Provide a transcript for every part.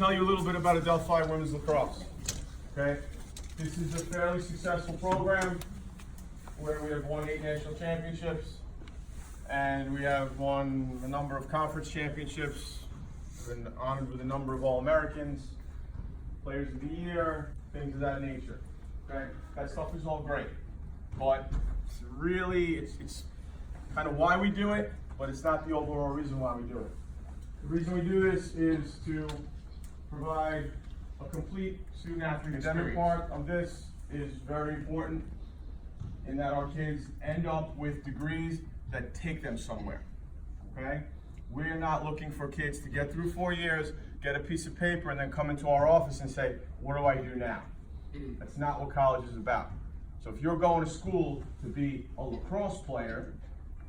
tell you a little bit about Adelphi Women's Lacrosse. Okay, this is a fairly successful program where we have won 8 national championships and we have won a number of conference championships, been honored with a number of All-Americans, Players of the Year, things of that nature. Okay, that stuff is all great, but it's kind of why we do it, but it's not the overall reason why we do it. The reason we do this is to provide a complete student-athlete experience. The academic part of this is very important in that our kids end up with degrees that take them somewhere, okay? We're not looking for kids to get through 4 years, get a piece of paper, and then come into our office and say, what do I do now? That's not what college is about. So if you're going to school to be a lacrosse player,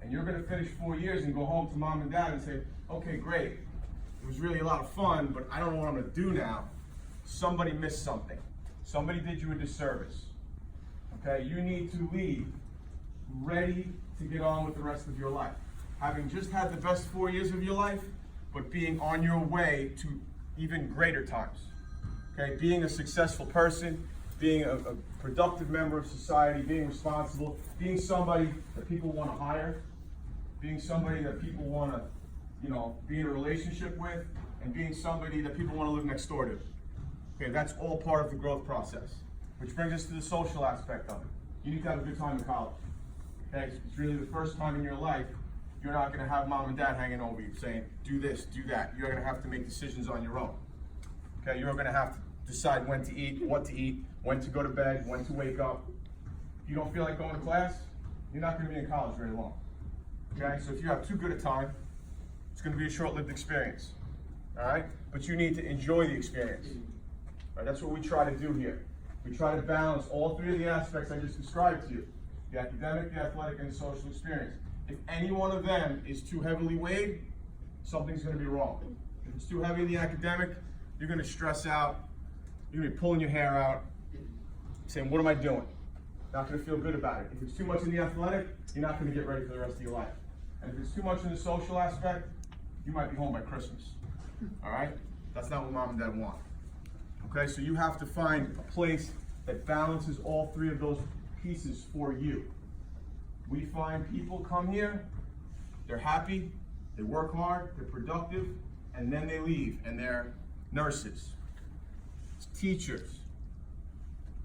and you're gonna finish 4 years and go home to mom and dad and say, okay, great, it was really a lot of fun, but I don't know what I'm gonna do now. Somebody missed something. Somebody did you a disservice. Okay, you need to leave ready to get on with the rest of your life. Having just had the best 4 years of your life, but being on your way to even greater times. Okay, being a successful person, being a productive member of society, being responsible, being somebody that people want to hire, being somebody that people want to, be in a relationship with, and being somebody that people want to live next door to. Okay, that's all part of the growth process. Which brings us to the social aspect of it. You need to have a good time in college. Okay, it's really the first time in your life you're not going to have mom and dad hanging over you saying, do this, do that. You're going to have to make decisions on your own. Okay, you're going to have to decide when to eat, what to eat, when to go to bed, when to wake up. If you don't feel like going to class, you're not going to be in college very long. Okay, so if you have too good a time, it's going to be a short-lived experience. All right, but you need to enjoy the experience. All right, that's what we try to do here. We try to balance all 3 of the aspects I just described to you: the academic, the athletic, and the social experience. If any one of them is too heavily weighed, something's going to be wrong. If it's too heavy in the academic, you're going to stress out, you're going to be pulling your hair out, saying, what am I doing? Not going to feel good about it. If it's too much in the athletic, you're not going to get ready for the rest of your life. And if it's too much in the social aspect, you might be home by Christmas. All right? That's not what mom and dad want. Okay, so you have to find a place that balances all 3 of those pieces for you. We find people come here, they're happy, they work hard, they're productive, and then they leave, and they're nurses, teachers,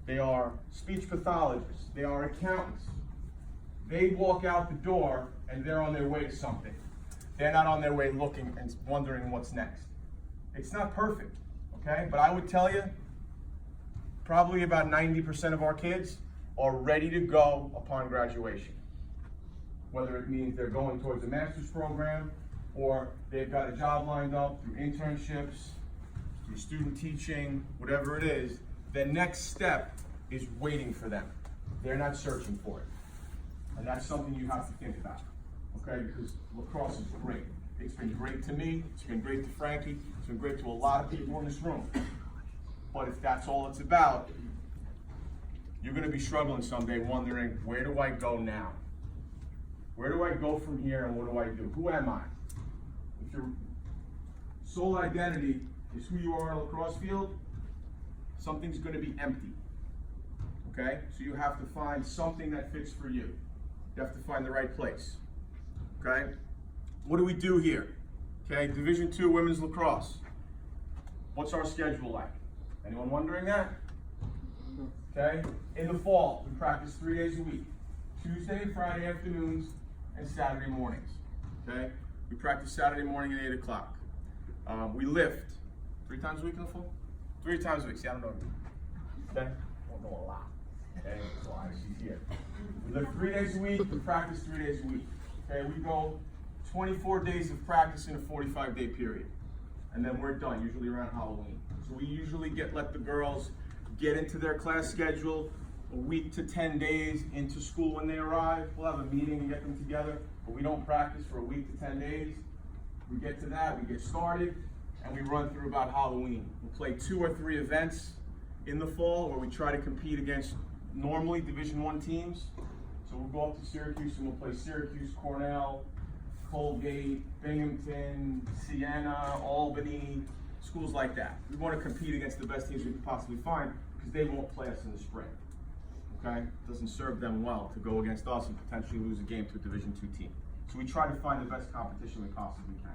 they are speech pathologists, they are accountants. They walk out the door and they're on their way to something. They're not on their way looking and wondering what's next. It's not perfect, okay? But I would tell you, probably about 90% of our kids are ready to go upon graduation. Whether it means they're going towards a master's program or they've got a job lined up through internships, through student teaching, whatever it is, the next step is waiting for them. They're not searching for it. And that's something you have to think about, okay? Because lacrosse is great. It's been great to me, it's been great to Frankie, it's been great to a lot of people in this room. But if that's all it's about, you're gonna be struggling someday wondering, where do I go now? Where do I go from here and what do I do? Who am I? If your sole identity is who you are on a lacrosse field, something's gonna be empty, okay? So you have to find something that fits for you. You have to find the right place, okay? What do we do here? Okay, Division II Women's Lacrosse. What's our schedule like? Anyone wondering that? Okay, in the fall, we practice 3 days a week. Tuesday and Friday afternoons and Saturday mornings, okay? We practice Saturday morning at 8 o'clock. We lift 3 times a week in the fall? 3 times a week, see, I don't know. Okay, I don't know a lot. Okay, that's why she's here. We lift 3 days a week, we practice 3 days a week. Okay, we go 24 days of practice in a 45-day period. And then we're done, usually around Halloween. So we usually let the girls get into their class schedule a week to 10 days into school when they arrive. We'll have a meeting and get them together, but we don't practice for a week to 10 days. We get to that, we get started, and we run through about Halloween. We'll play 2 or 3 events in the fall where we try to compete against normally Division I teams. So we'll go up to Syracuse and we'll play Syracuse, Cornell, Colgate, Binghamton, Siena, Albany, schools like that. We want to compete against the best teams we can possibly find because they won't play us in the spring. Okay? It doesn't serve them well to go against us and potentially lose a game to a Division II team. So we try to find the best competition we possibly can.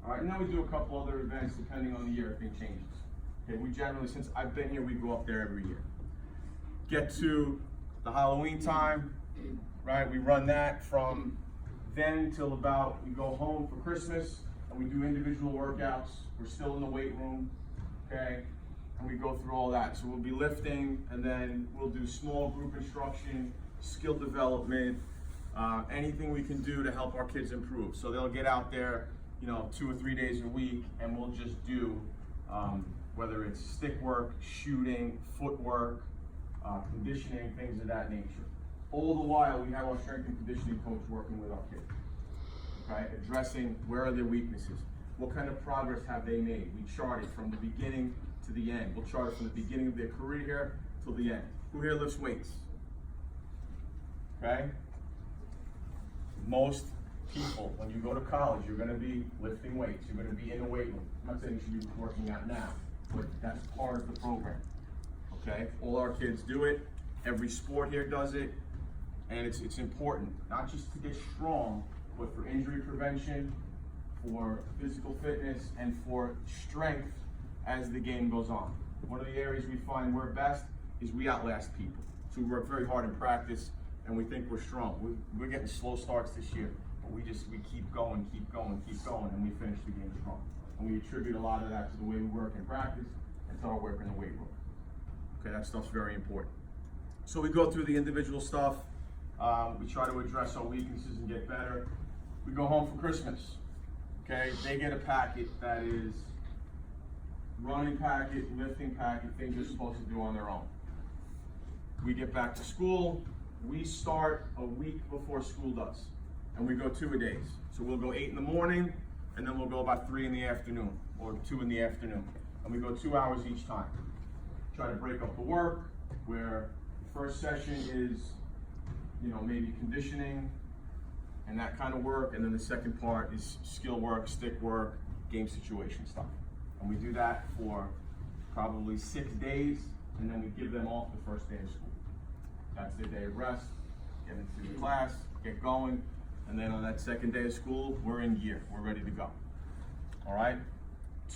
All right, and then we do a couple other events depending on the year if anything changes. Okay, we generally, since I've been here, we go up there every year. Get to the Halloween time, right? We run that from then till about, we go home for Christmas and we do individual workouts. We're still in the weight room, okay? And we go through all that. So we'll be lifting and then we'll do small group instruction, skill development, anything we can do to help our kids improve. So they'll get out there, 2 or 3 days a week and we'll just do, whether it's stick work, shooting, footwork, conditioning, things of that nature. All the while, we have our strength and conditioning coach working with our kids, okay? Addressing where are their weaknesses, what kind of progress have they made. We chart it from the beginning to the end. We'll chart it from the beginning of their career here till the end. Who here lifts weights? Okay? Most people, when you go to college, you're going to be lifting weights. You're going to be in a weight room. I'm not saying you should be working out now, but that's part of the program. Okay? All our kids do it. Every sport here does it. And it's important, not just to get strong, but for injury prevention, for physical fitness, and for strength as the game goes on. One of the areas we find we're best is we outlast people. So we work very hard in practice, and we think we're strong. We're getting slow starts this year, but we keep going, and we finish the game strong. And we attribute a lot of that to the way we work in practice and to our work in the weight room. Okay, that stuff's very important. So we go through the individual stuff. We try to address our weaknesses and get better. We go home for Christmas. Okay, they get a packet that is running packet, lifting packet, things they're supposed to do on their own. We get back to school. We start a week before school does, and we go 2-a-days. So we'll go 8 in the morning, and then we'll go about 3 in the afternoon, or 2 in the afternoon. And we go 2 hours each time. Try to break up the work, where the first session is maybe conditioning and that kind of work, and then the second part is skill work, stick work, game situation stuff. And we do that for probably 6 days, and then we give them off the first day of school. That's their day of rest, get into the class, get going, and then on that second day of school, we're in gear, we're ready to go. All right?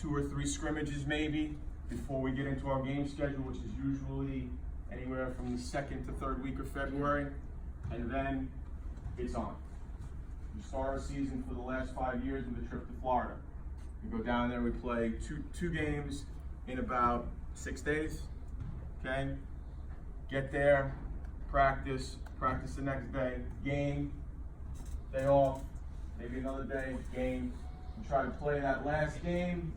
2 or 3 scrimmages maybe before we get into our game schedule, which is usually anywhere from the 2nd to 3rd week of February. And then it's on. We start our season for the last 5 years with a trip to Florida. We go down there, we play two games in about 6 days, okay? Get there, practice the next day, game, day off, maybe another day, game. We try to play that last game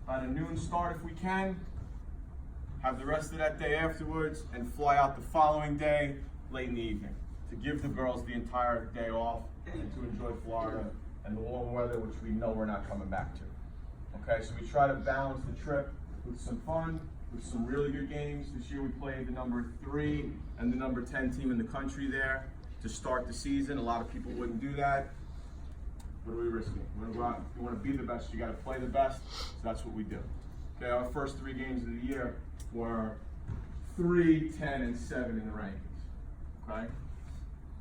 about a noon start if we can, have the rest of that day afterwards, and fly out the following day, late in the evening, to give the girls the entire day off and to enjoy Florida and the warm weather, which we know we're not coming back to. Okay, so we try to balance the trip with some fun, with some really good games. This year we played the number 3 and the number 10 team in the country there to start the season. A lot of people wouldn't do that. What are we risking? We're gonna go out. If you want to be the best, you got to play the best. So that's what we do. Okay, our first 3 games of the year were 3, 10, and 7 in the rankings. Okay?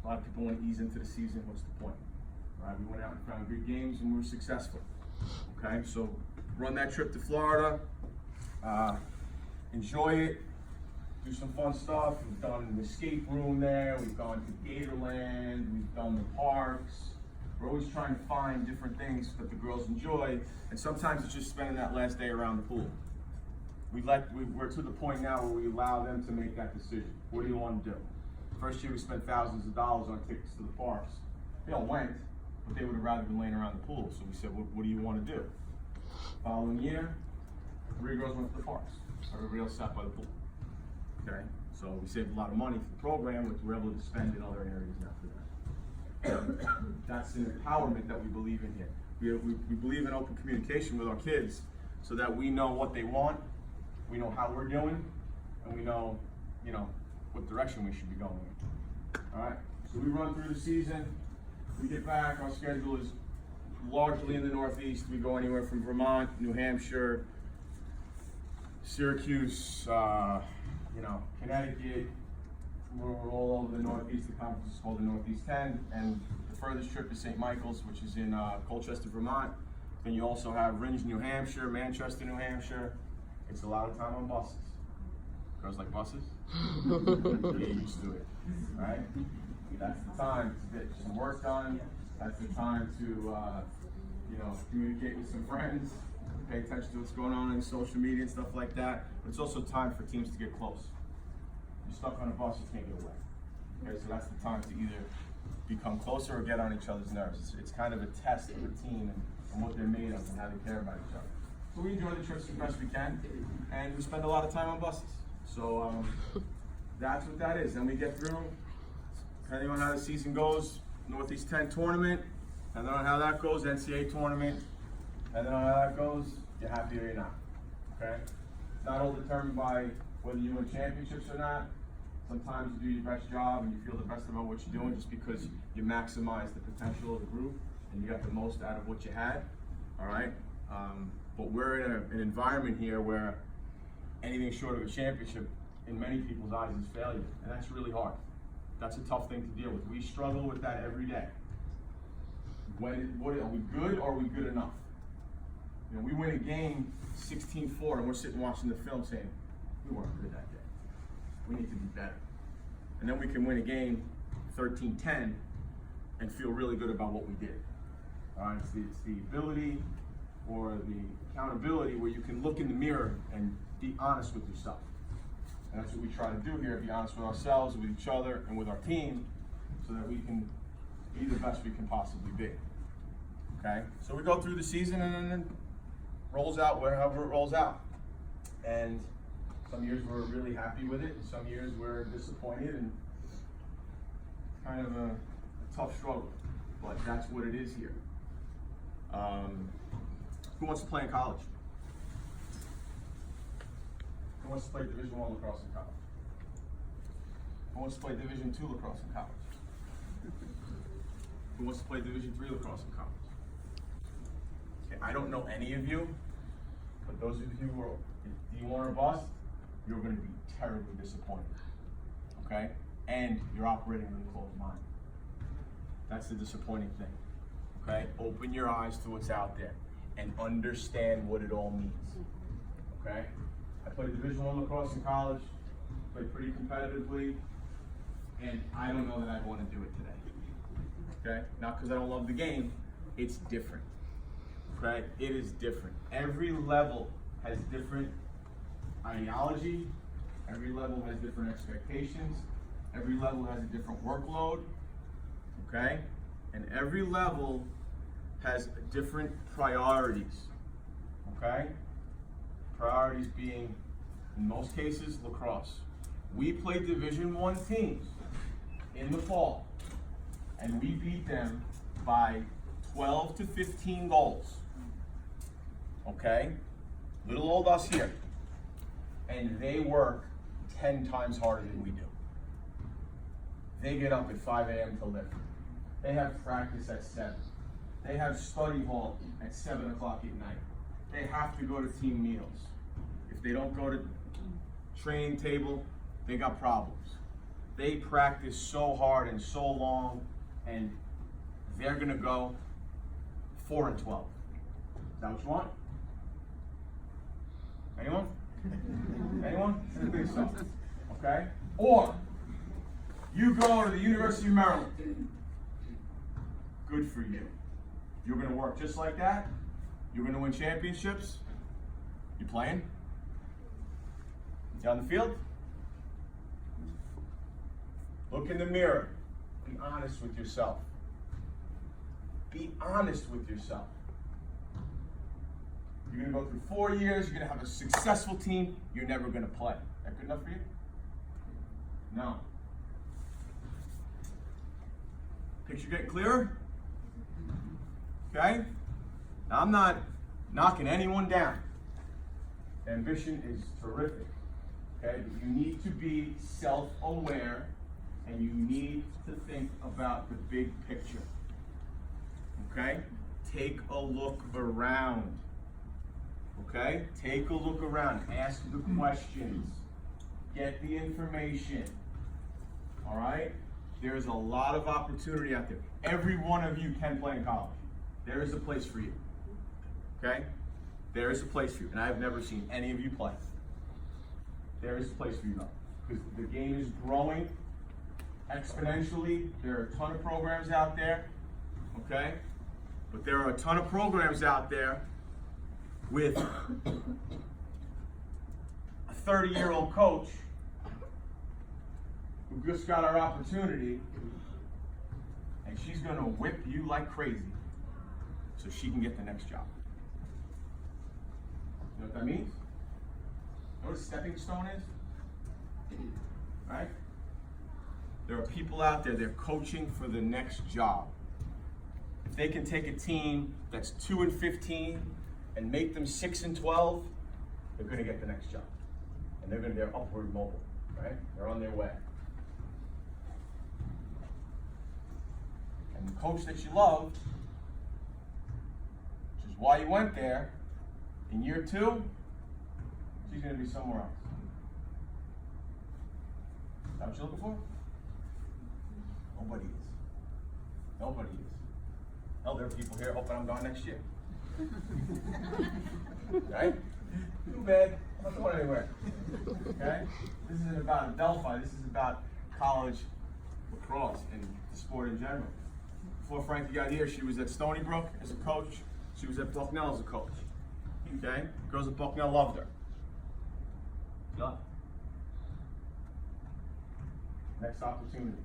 A lot of people want to ease into the season. What's the point? All right, we went out and found good games and we were successful. Okay, so run that trip to Florida. Enjoy it. Do some fun stuff. We've done an escape room there. We've gone to Gatorland. We've done the parks. We're always trying to find different things that the girls enjoy. And sometimes it's just spending that last day around the pool. We're to the point now where we allow them to make that decision. What do you want to do? First year we spent thousands of dollars on tickets to the parks. They all went, but they would have rather been laying around the pool. So we said, what do you want to do? Following year, 3 girls went to the parks. Everybody else sat by the pool. Okay? So we saved a lot of money for the program, which we're able to spend in other areas now for that. That's an empowerment that we believe in here. We believe in open communication with our kids so that we know what they want, we know how we're doing, and we know, what direction we should be going in. All right, so we run through the season. We get back, our schedule is largely in the Northeast. We go anywhere from Vermont, New Hampshire, Syracuse, Connecticut. We're all over the Northeast. The conference is called the Northeast 10, and the furthest trip is St. Michael's, which is in Colchester, Vermont. Then you also have Rindge, New Hampshire, Manchester, New Hampshire. It's a lot of time on buses. Girls like buses? Get used to it, right? That's the time to get some work done. That's the time to, communicate with some friends, pay attention to what's going on in social media and stuff like that. But it's also time for teams to get close. You're stuck on a bus, you can't get away. Okay, so that's the time to either become closer or get on each other's nerves. It's kind of a test of a team and what they're made of and how they care about each other. So we enjoy the trips as best we can, and we spend a lot of time on buses. So that's what that is. Then we get through, depending on how the season goes, Northeast 10 tournament, and then on how that goes, NCAA tournament, and then on how that goes, you're happy or you're not, okay? It's not all determined by whether you win championships or not. Sometimes you do your best job and you feel the best about what you're doing just because you maximize the potential of the group and you got the most out of what you had, all right? But we're in an environment here where anything short of a championship in many people's eyes is failure, and that's really hard. That's a tough thing to deal with. We struggle with that every day. Are we good or are we good enough? We win a game 16-4 and we're sitting watching the film saying, we weren't good that day. We need to be better. And then we can win a game 13-10 and feel really good about what we did. It's the ability or the accountability where you can look in the mirror and be honest with yourself. And that's what we try to do here, be honest with ourselves, with each other, and with our team so that we can be the best we can possibly be. Okay? So we go through the season and then it rolls out wherever it rolls out. And some years we're really happy with it, and some years we're disappointed, and it's kind of a tough struggle, but that's what it is here. Who wants to play in college? Who wants to play Division I lacrosse in college? Who wants to play Division II lacrosse in college? Who wants to play Division III lacrosse in college? Okay, I don't know any of you, but those of you who are D1 or bust, you're going to be terribly disappointed, okay? And you're operating with a closed mind. That's the disappointing thing, okay? Open your eyes to what's out there and understand what it all means, okay? I played Division I lacrosse in college, played pretty competitively, and I don't know that I'd want to do it today, okay? Not because I don't love the game, it's different, okay? It is different. Every level has different ideology, every level has different expectations, every level has a different workload, okay? And every level has different priorities, okay? Priorities being, in most cases, lacrosse. We played Division I teams in the fall, and we beat them by 12 to 15 goals, okay? Little old us here. And they work 10 times harder than we do. They get up at 5 a.m. to lift. They have practice at 7. They have study hall at 7 o'clock at night. They have to go to team meals. If they don't go to training table, they got problems. They practice so hard and so long, and they're gonna go 4 and 12. Is that what you want? Anyone? Anyone? I don't think so. Okay? Or you go to the University of Maryland. Good for you. You're going to work just like that. You're going to win championships. You playing? You on the field? Look in the mirror. Be honest with yourself. Be honest with yourself. You're going to go through 4 years, you're going to have a successful team, you're never going to play. Is that good enough for you? No. Picture getting clearer? Okay? Now, I'm not knocking anyone down. Ambition is terrific. Okay? But you need to be self-aware and you need to think about the big picture. Okay? take a look around. Okay? Take a look around. Ask the questions. Get the information. All right? There's a lot of opportunity out there. Every one of you can play in college. There is a place for you. Okay? There is a place for you. And I have never seen any of you play. There is a place for you though. Because the game is growing exponentially. There are a ton of programs out there. Okay? But there are a ton of programs out there with a 30-year-old coach who just got our opportunity, and she's going to whip you like crazy so she can get the next job. You know what that means? You know what a stepping stone is? Right? There are people out there, they're coaching for the next job. If they can take a team that's 2-15 and make them 6-12, they're going to get the next job. And they're upward mobile, right? They're on their way. And the coach that you love, which is why you went there, in year 2, she's going to be somewhere else. Is that what you're looking for? Nobody is. Nobody is. Hell, there are people here hoping I'm gone next year. Right? Too bad. I'm not going anywhere. Okay? This isn't about Adelphi. This is about college lacrosse and the sport in general. Before Frankie got here, she was at Stony Brook as a coach. She was at Bucknell as a coach. Okay? Girls at Bucknell loved her. Yeah. Next opportunity.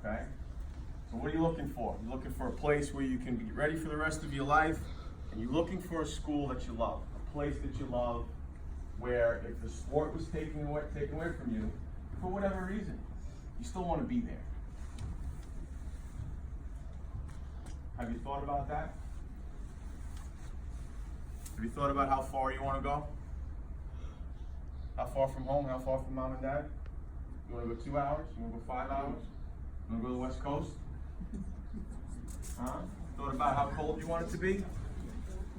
Okay? So what are you looking for? You're looking for a place where you can be ready for the rest of your life, and you're looking for a school that you love, a place that you love, where if the sport was taken away from you, for whatever reason, you still want to be there. Have you thought about that? Have you thought about how far you want to go? How far from home? How far from mom and dad? You want to go 2 hours? You want to go 5 hours? You want to go to the West Coast? Huh? Thought about how cold you want it to be?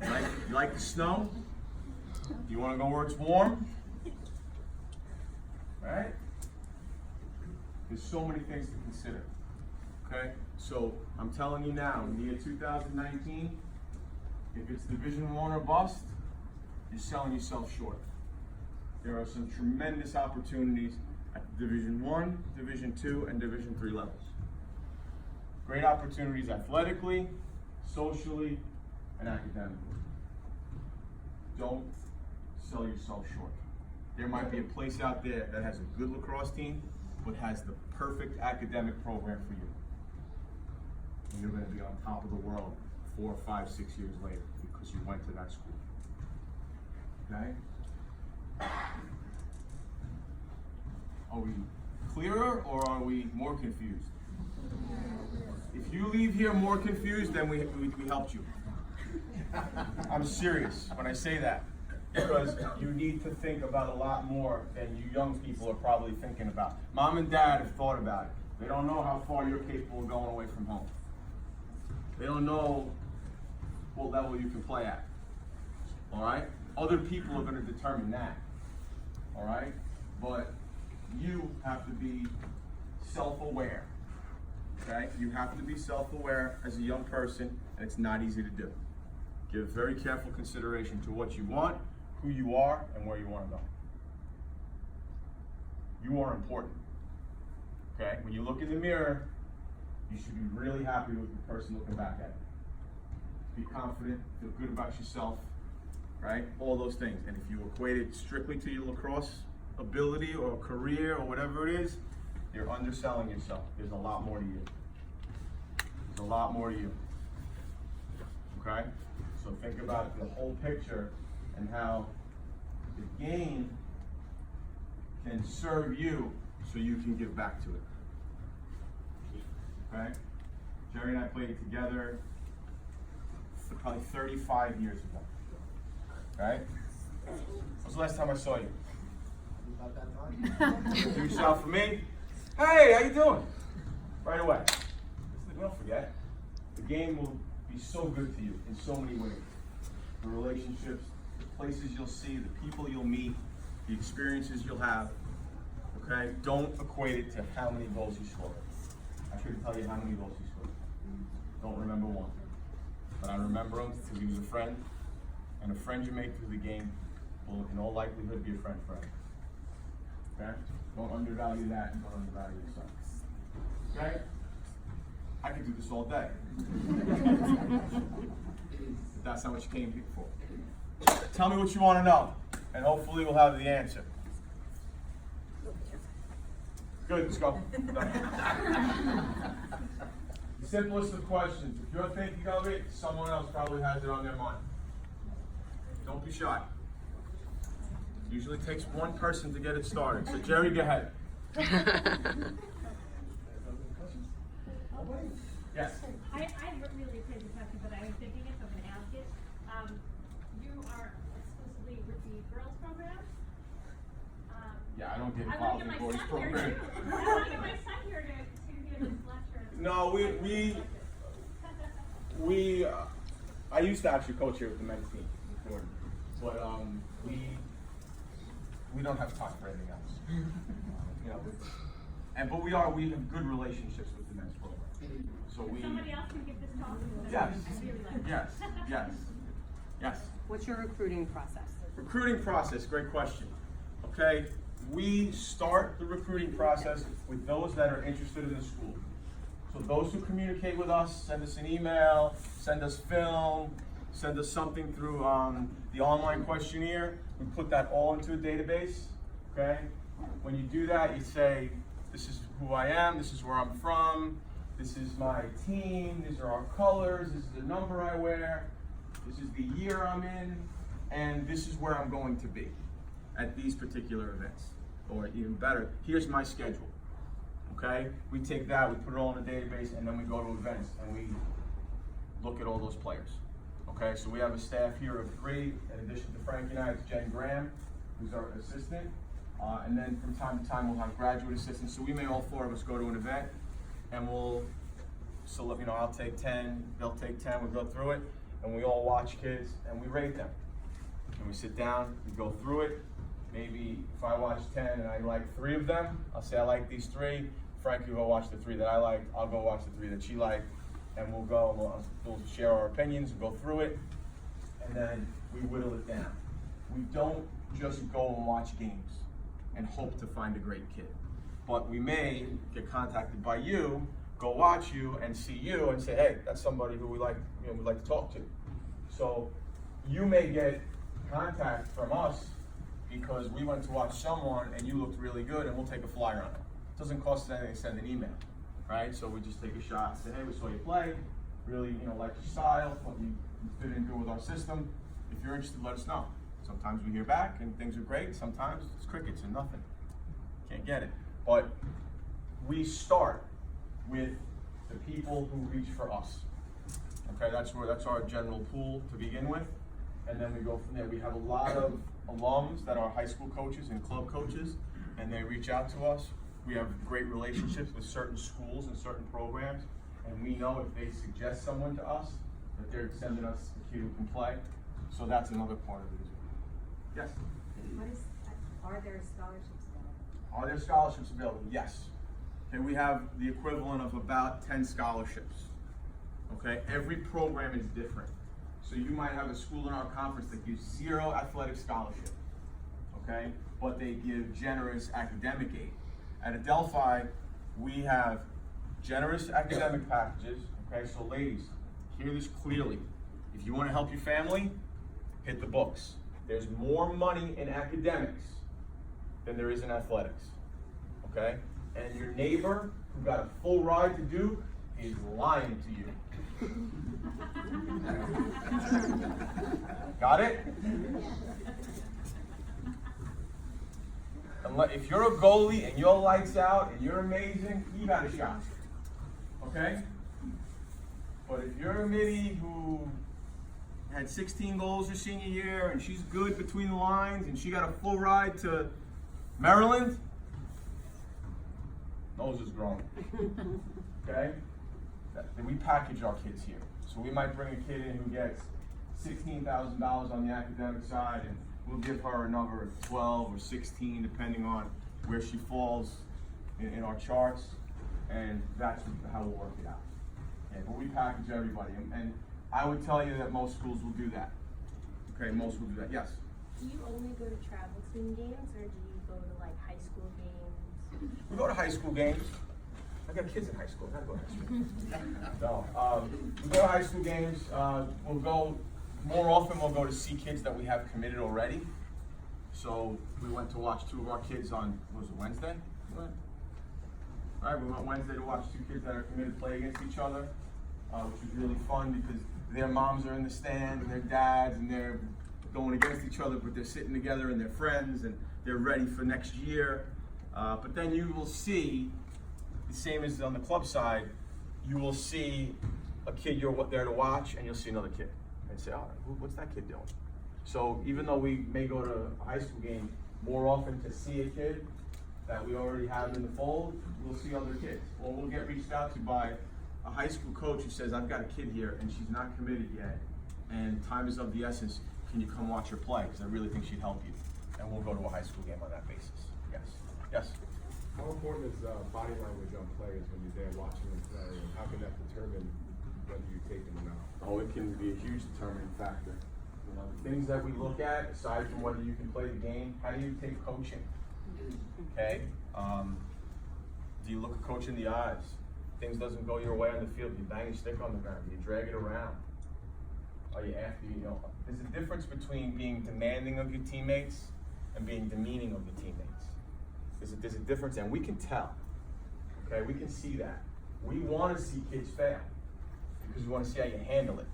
You like the snow? You want to go where it's warm? Right? There's so many things to consider. Okay? So I'm telling you now, in the year 2019, if it's Division I or bust, you're selling yourself short. There are some tremendous opportunities at Division I, Division II, and Division III levels. Great opportunities athletically, socially, and academically. Don't sell yourself short. There might be a place out there that has a good lacrosse team, but has the perfect academic program for you. And you're going to be on top of the world 4, 5, 6 years later because you went to that school. Okay? Are we clearer or are we more confused? If you leave here more confused, then we helped you. I'm serious when I say that, because you need to think about a lot more than you young people are probably thinking about. Mom and dad have thought about it. They don't know how far you're capable of going away from home. They don't know what level you can play at. All right? Other people are going to determine that. All right? But you have to be self-aware. Okay? You have to be self-aware as a young person, and it's not easy to do. Give very careful consideration to what you want, who you are, and where you want to go. You are important. Okay? When you look in the mirror, you should be really happy with the person looking back at you. Be confident, feel good about yourself, right? All those things. And if you equate it strictly to your lacrosse ability or career or whatever it is, you're underselling yourself. There's a lot more to you. There's a lot more to you. Okay? So think about the whole picture and how the game can serve you so you can give back to it. Okay? Jerry and I played together probably 35 years ago. Right? When was the last time I saw you? About that time. Introduce yourself for me. Hey, how you doing? Right away. Listen, don't forget. The game will be so good to you in so many ways. The relationships, the places you'll see, the people you'll meet, the experiences you'll have. Okay? Don't equate it to how many goals you scored. I couldn't tell you how many goals you scored. Don't remember one. But I remember him because he was a friend. And a friend you make through the game will in all likelihood be a friend forever. Okay? Don't undervalue that and don't undervalue yourself. Okay? I could do this all day. But that's not what you came here for. Tell me what you want to know, and hopefully we'll have the answer. Good, let's go. The simplest of questions. If you're thinking of it, someone else probably has it on their mind. Don't be shy. It usually takes one person to get it started. So Jerry, go ahead. Yes. I really appreciate the question, but I was thinking it, so I'm going to ask it. You are exclusively with the girls program? Yeah, I don't get I involved want in to boys get my son here program. too. I want to get my son here to give his lecture. No, I used to actually coach here with the men's team before, but we don't have time for anything else. You know, but we have good relationships with the men's program. So Somebody else can give this talk. Yes. I really like it. Yes. What's your recruiting process? Recruiting process, great question. Okay, we start the recruiting process with those that are interested in the school. So those who communicate with us, send us an email, send us film, send us something through the online questionnaire. We put that all into a database, okay? When you do that, you say, this is who I am, this is where I'm from, this is my team, these are our colors, this is the number I wear, this is the year I'm in, and this is where I'm going to be at these particular events. Or even better, here's my schedule. Okay? We take that, we put it all in a database, and then we go to events and we look at all those players. Okay? So we have a staff here of 3, in addition to Frankie and I, it's Jen Graham, who's our assistant. And then from time to time we'll have graduate assistants. So we may all 4 of us go to an event and I'll take 10, they'll take 10, we'll go through it, and we all watch kids and we rate them. And we sit down, we go through it. Maybe if I watch 10 and I like 3 of them, I'll say I like these 3. Frankie will go watch the 3 that I liked. I'll go watch the 3 that she liked. And we'll go, we'll share our opinions, we'll go through it, and then we whittle it down. We don't just go and watch games and hope to find a great kid. But we may get contacted by you, go watch you and see you and say, hey, that's somebody who we'd like to talk to. So you may get contact from us because we went to watch someone and you looked really good and we'll take a flyer on it. It doesn't cost us anything to send an email, right? So we just take a shot, say, hey, we saw you play, really, like your style, what you fit in good with our system. If you're interested, let us know. Sometimes we hear back and things are great. Sometimes it's crickets and nothing. Can't get it. But we start with the people who reach for us. Okay, that's our general pool to begin with. And then we go from there. We have a lot of alums that are high school coaches and club coaches, and they reach out to us. We have great relationships with certain schools and certain programs, and we know if they suggest someone to us, that they're sending us a kid who can play. So that's another part of it. Yes? Are there scholarships available? Are there scholarships available? Yes. Okay, we have the equivalent of about 10 scholarships. Okay, every program is different. So you might have a school in our conference that gives 0 athletic scholarship, okay? But they give generous academic aid. At Adelphi, we have generous academic packages, okay? So ladies, hear this clearly. If you want to help your family, hit the books. There's more money in academics than there is in athletics, okay? And your neighbor who got a full ride to Duke is lying to you. Got it? If you're a goalie and your lights out and you're amazing, you got a shot. Okay? But if you're a middy who had 16 goals her senior year and she's good between the lines and she got a full ride to Maryland, nose is growing. Okay? We package our kids here. So we might bring a kid in who gets $16,000 on the academic side, and we'll give her another 12 or 16, depending on where she falls in our charts, and that's how we'll work it out. Okay, but we package everybody, and I would tell you that most schools will do that. Okay, most will do that. Yes? Do you only go to travel team games, or do you go to like high school games? We go to high school games. I got kids in high school. I go to high school. No, we go to high school games. We'll go more often. We'll go to see kids that we have committed already. So we went to watch 2 of our kids on, what was it, Wednesday? All right, we went Wednesday to watch 2 kids that are committed play against each other, which was really fun because their moms are in the stand and their dads, and they're going against each other, but they're sitting together and they're friends and they're ready for next year. But then you will see, the same as on the club side, you will see a kid you're there to watch, and you'll see another kid and say, oh, what's that kid doing? So even though we may go to a high school game more often to see a kid that we already have in the fold, we'll see other kids. Or we'll get reached out to by a high school coach who says, I've got a kid here and she's not committed yet, and time is of the essence. Can you come watch her play? Because I really think she'd help you. And we'll go to a high school game on that basis. Yes. Yes? How important is body language on players when you're there watching them play, and how can that determine whether you take them or not? Oh, it can be a huge determining factor. You know, the things that we look at, aside from whether you can play the game, how do you take coaching? Okay? Do you look a coach in the eyes? Things doesn't go your way on the field. Do you bang your stick on the ground? Do you drag it around? Are you after, you know? There's a difference between being demanding of your teammates and being demeaning of the teammates. There's a difference, and we can tell. Okay, we can see that. We want to see kids fail because we want to see how you handle it.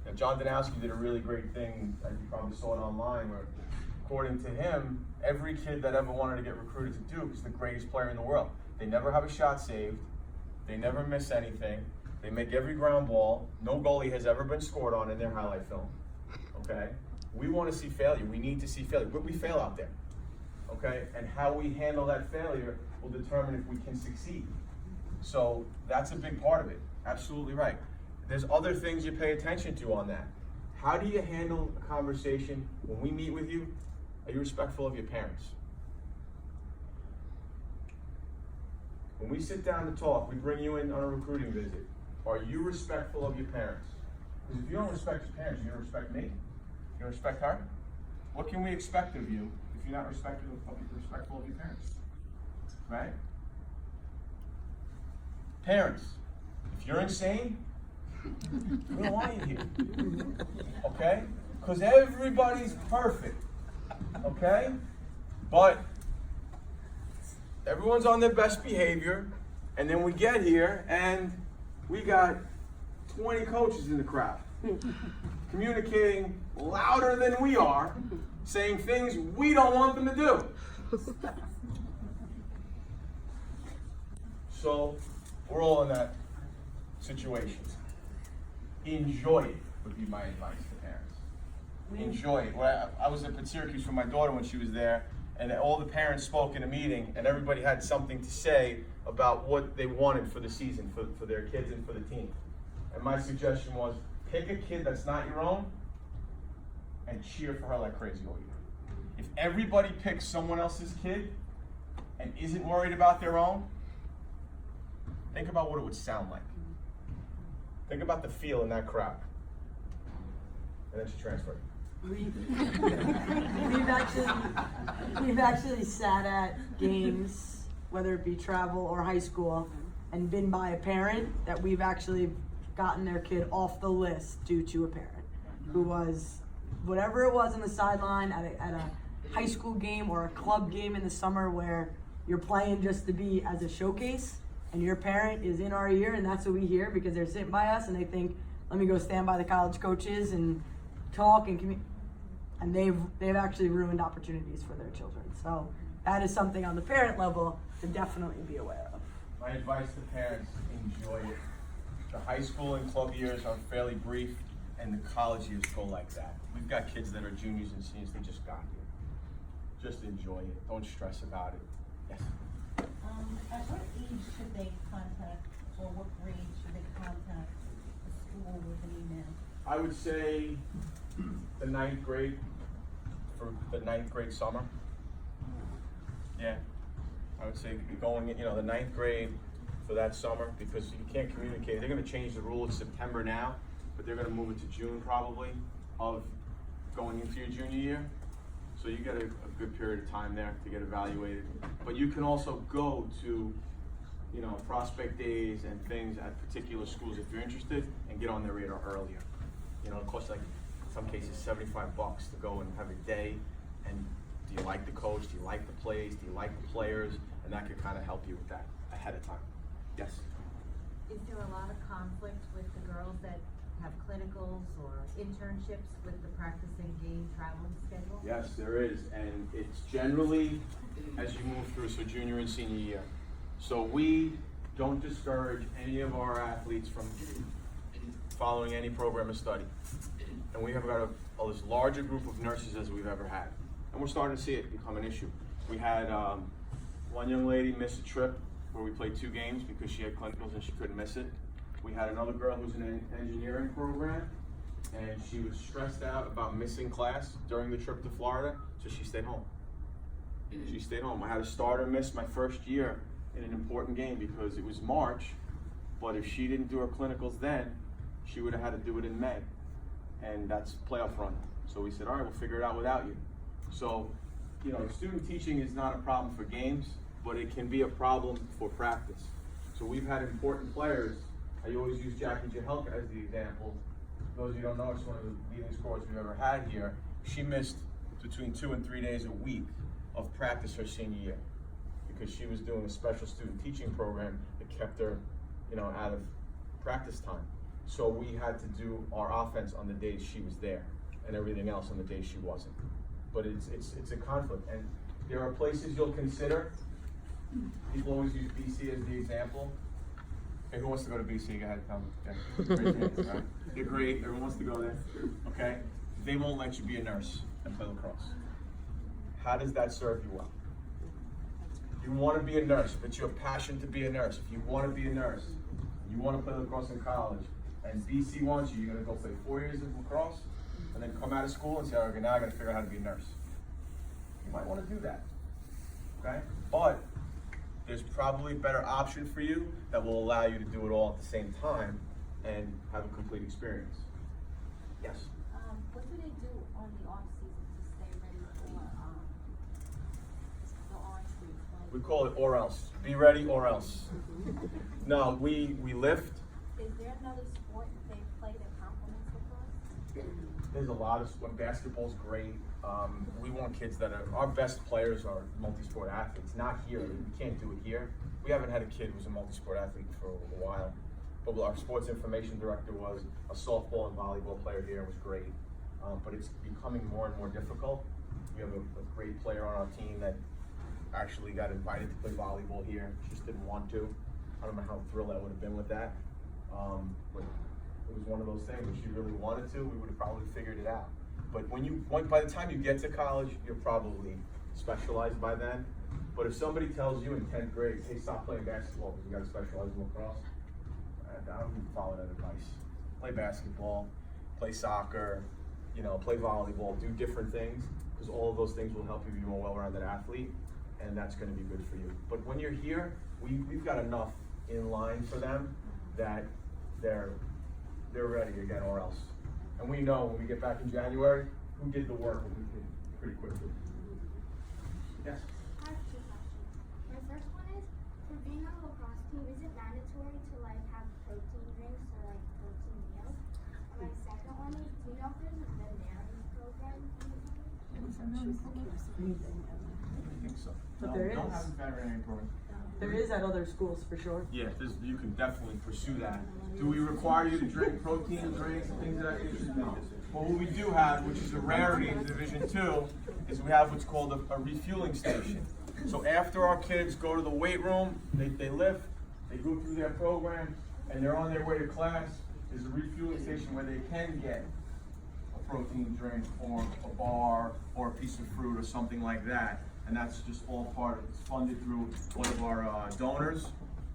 Now, John Danowski did a really great thing, as you probably saw it online, where according to him, every kid that ever wanted to get recruited to Duke is the greatest player in the world. They never have a shot saved. They never miss anything. They make every ground ball. No goalie has ever been scored on in their highlight film. Okay? We want to see failure. We need to see failure. But we fail out there. Okay? And how we handle that failure will determine if we can succeed. So that's a big part of it. Absolutely right. There's other things you pay attention to on that. How do you handle a conversation when we meet with you? Are you respectful of your parents? When we sit down to talk, we bring you in on a recruiting visit. Are you respectful of your parents? Because if you don't respect your parents, you're going to respect me. You're going to respect her. What can we expect of you if you're not respectful of your parents? Right? Parents, if you're insane, we don't want you here. Okay? Because everybody's perfect. Okay? But everyone's on their best behavior, and then we get here and we got 20 coaches in the crowd communicating louder than we are, saying things we don't want them to do. So we're all in that situation. Enjoy it would be my advice to parents. Enjoy it. Well, I was at Syracuse for my daughter when she was there, and all the parents spoke in a meeting, and everybody had something to say about what they wanted for the season, for their kids and for the team. And my suggestion was, pick a kid that's not your own and cheer for her like crazy all year. If everybody picks someone else's kid and isn't worried about their own, think about what it would sound like. Think about the feel in that crowd. And then she transferred. We've actually sat at games, whether it be travel or high school, and been by a parent that we've actually gotten their kid off the list due to a parent who was, whatever it was on the sideline at a high school game or a club game in the summer where you're playing just to be as a showcase, and your parent is in our ear, and that's what we hear because they're sitting by us and they think, let me go stand by the college coaches and talk and communicate. And they've actually ruined opportunities for their children. So that is something on the parent level to definitely be aware of. My advice to parents, enjoy it. The high school and club years are fairly brief, and the college years go like that. We've got kids that are juniors and seniors, they just got here. Just enjoy it. Don't stress about it. Yes? At what age should they contact, or what grade should they contact the school with an email? I would say the 9th grade, for the 9th grade summer. Yeah, I would say going, the 9th grade for that summer, because you can't communicate. They're gonna change the rule. It's September now, but they're gonna move it to June probably of going into your junior year. So you get a good period of time there to get evaluated. But you can also go to, prospect days and things at particular schools if you're interested and get on their radar earlier. It costs like, in some cases, $75 to go and have a day. And do you like the coach? Do you like the plays? Do you like the players? And that could kind of help you with that ahead of time. Yes? Is there a lot of conflict with the girls that have clinicals or internships with the practice and game travel schedule? Yes, there is, and it's generally as you move through, so junior and senior year. So we don't discourage any of our athletes from following any program of study. And we have got as large a group of nurses as we've ever had. And we're starting to see it become an issue. We had one young lady miss a trip where we played 2 games because she had clinicals and she couldn't miss it. We had another girl who's in an engineering program, and she was stressed out about missing class during the trip to Florida, so she stayed home. She stayed home. I had a starter miss my first year in an important game because it was March, but if she didn't do her clinicals then, she would have had to do it in May, and that's playoff run. So we said, all right, we'll figure it out without you. So, student teaching is not a problem for games, but it can be a problem for practice. So we've had important players. I always use Jackie Jahelka as the example. For those of you who don't know, she's one of the leading scorers we've ever had here. She missed between 2 and 3 days a week of practice her senior year because she was doing a special student teaching program that kept her, out of practice time. So we had to do our offense on the days she was there and everything else on the days she wasn't. But it's a conflict, and there are places you'll consider. People always use BC as the example. Hey, who wants to go to BC? Go ahead, tell me. Okay. Right? They're great. Everyone wants to go there. Okay. They won't let you be a nurse and play lacrosse. How does that serve you well? You want to be a nurse, but you have passion to be a nurse. If you want to be a nurse, you want to play lacrosse in college, and BC wants you, you're going to go play 4 years of lacrosse, and then come out of school and say, okay, now I got to figure out how to be a nurse. You might want to do that. Okay? But there's probably a better option for you that will allow you to do it all at the same time and have a complete experience. Yes? What do they do on the off season to stay ready for the Orange Week? We call it or else. Be ready or else. No, we lift. Is there another sport that they play that complements lacrosse? There's a lot of sport. Basketball's great. We want kids that our best players are multi-sport athletes. Not here. We can't do it here. We haven't had a kid who's a multi-sport athlete for a while. But our sports information director was a softball and volleyball player here. It was great. But it's becoming more and more difficult. We have a great player on our team that actually got invited to play volleyball here. She just didn't want to. I don't know how thrilled I would have been with that. But it was one of those things. If she really wanted to, we would have probably figured it out. But by the time you get to college, you're probably specialized by then. But if somebody tells you in 10th grade, hey, stop playing basketball because you got to specialize in lacrosse, I wouldn't follow that advice. Play basketball, play soccer, play volleyball, do different things, because all of those things will help you be a more well-rounded athlete, and that's going to be good for you. But when you're here, we've got enough in line for them that they're ready again or else. And we know when we get back in January who did the work and who did pretty quickly. Yes? I have 2 questions. My first one is, for being on a lacrosse team, is it mandatory to have protein drinks or protein meals? And my second one is, do you know if there's a veterinary program? I think so. But No, there we don't is. have a veterinary program. There is at other schools for sure. Yeah, you can definitely pursue that. Do we require you to drink protein drinks and things of that nature? No. But what we do have, which is a rarity in Division II, is we have what's called a refueling station. So after our kids go to the weight room, they lift, they go through their program, and they're on their way to class, there's a refueling station where they can get a protein drink or a bar or a piece of fruit or something like that. And that's just all part of it. It's funded through one of our donors,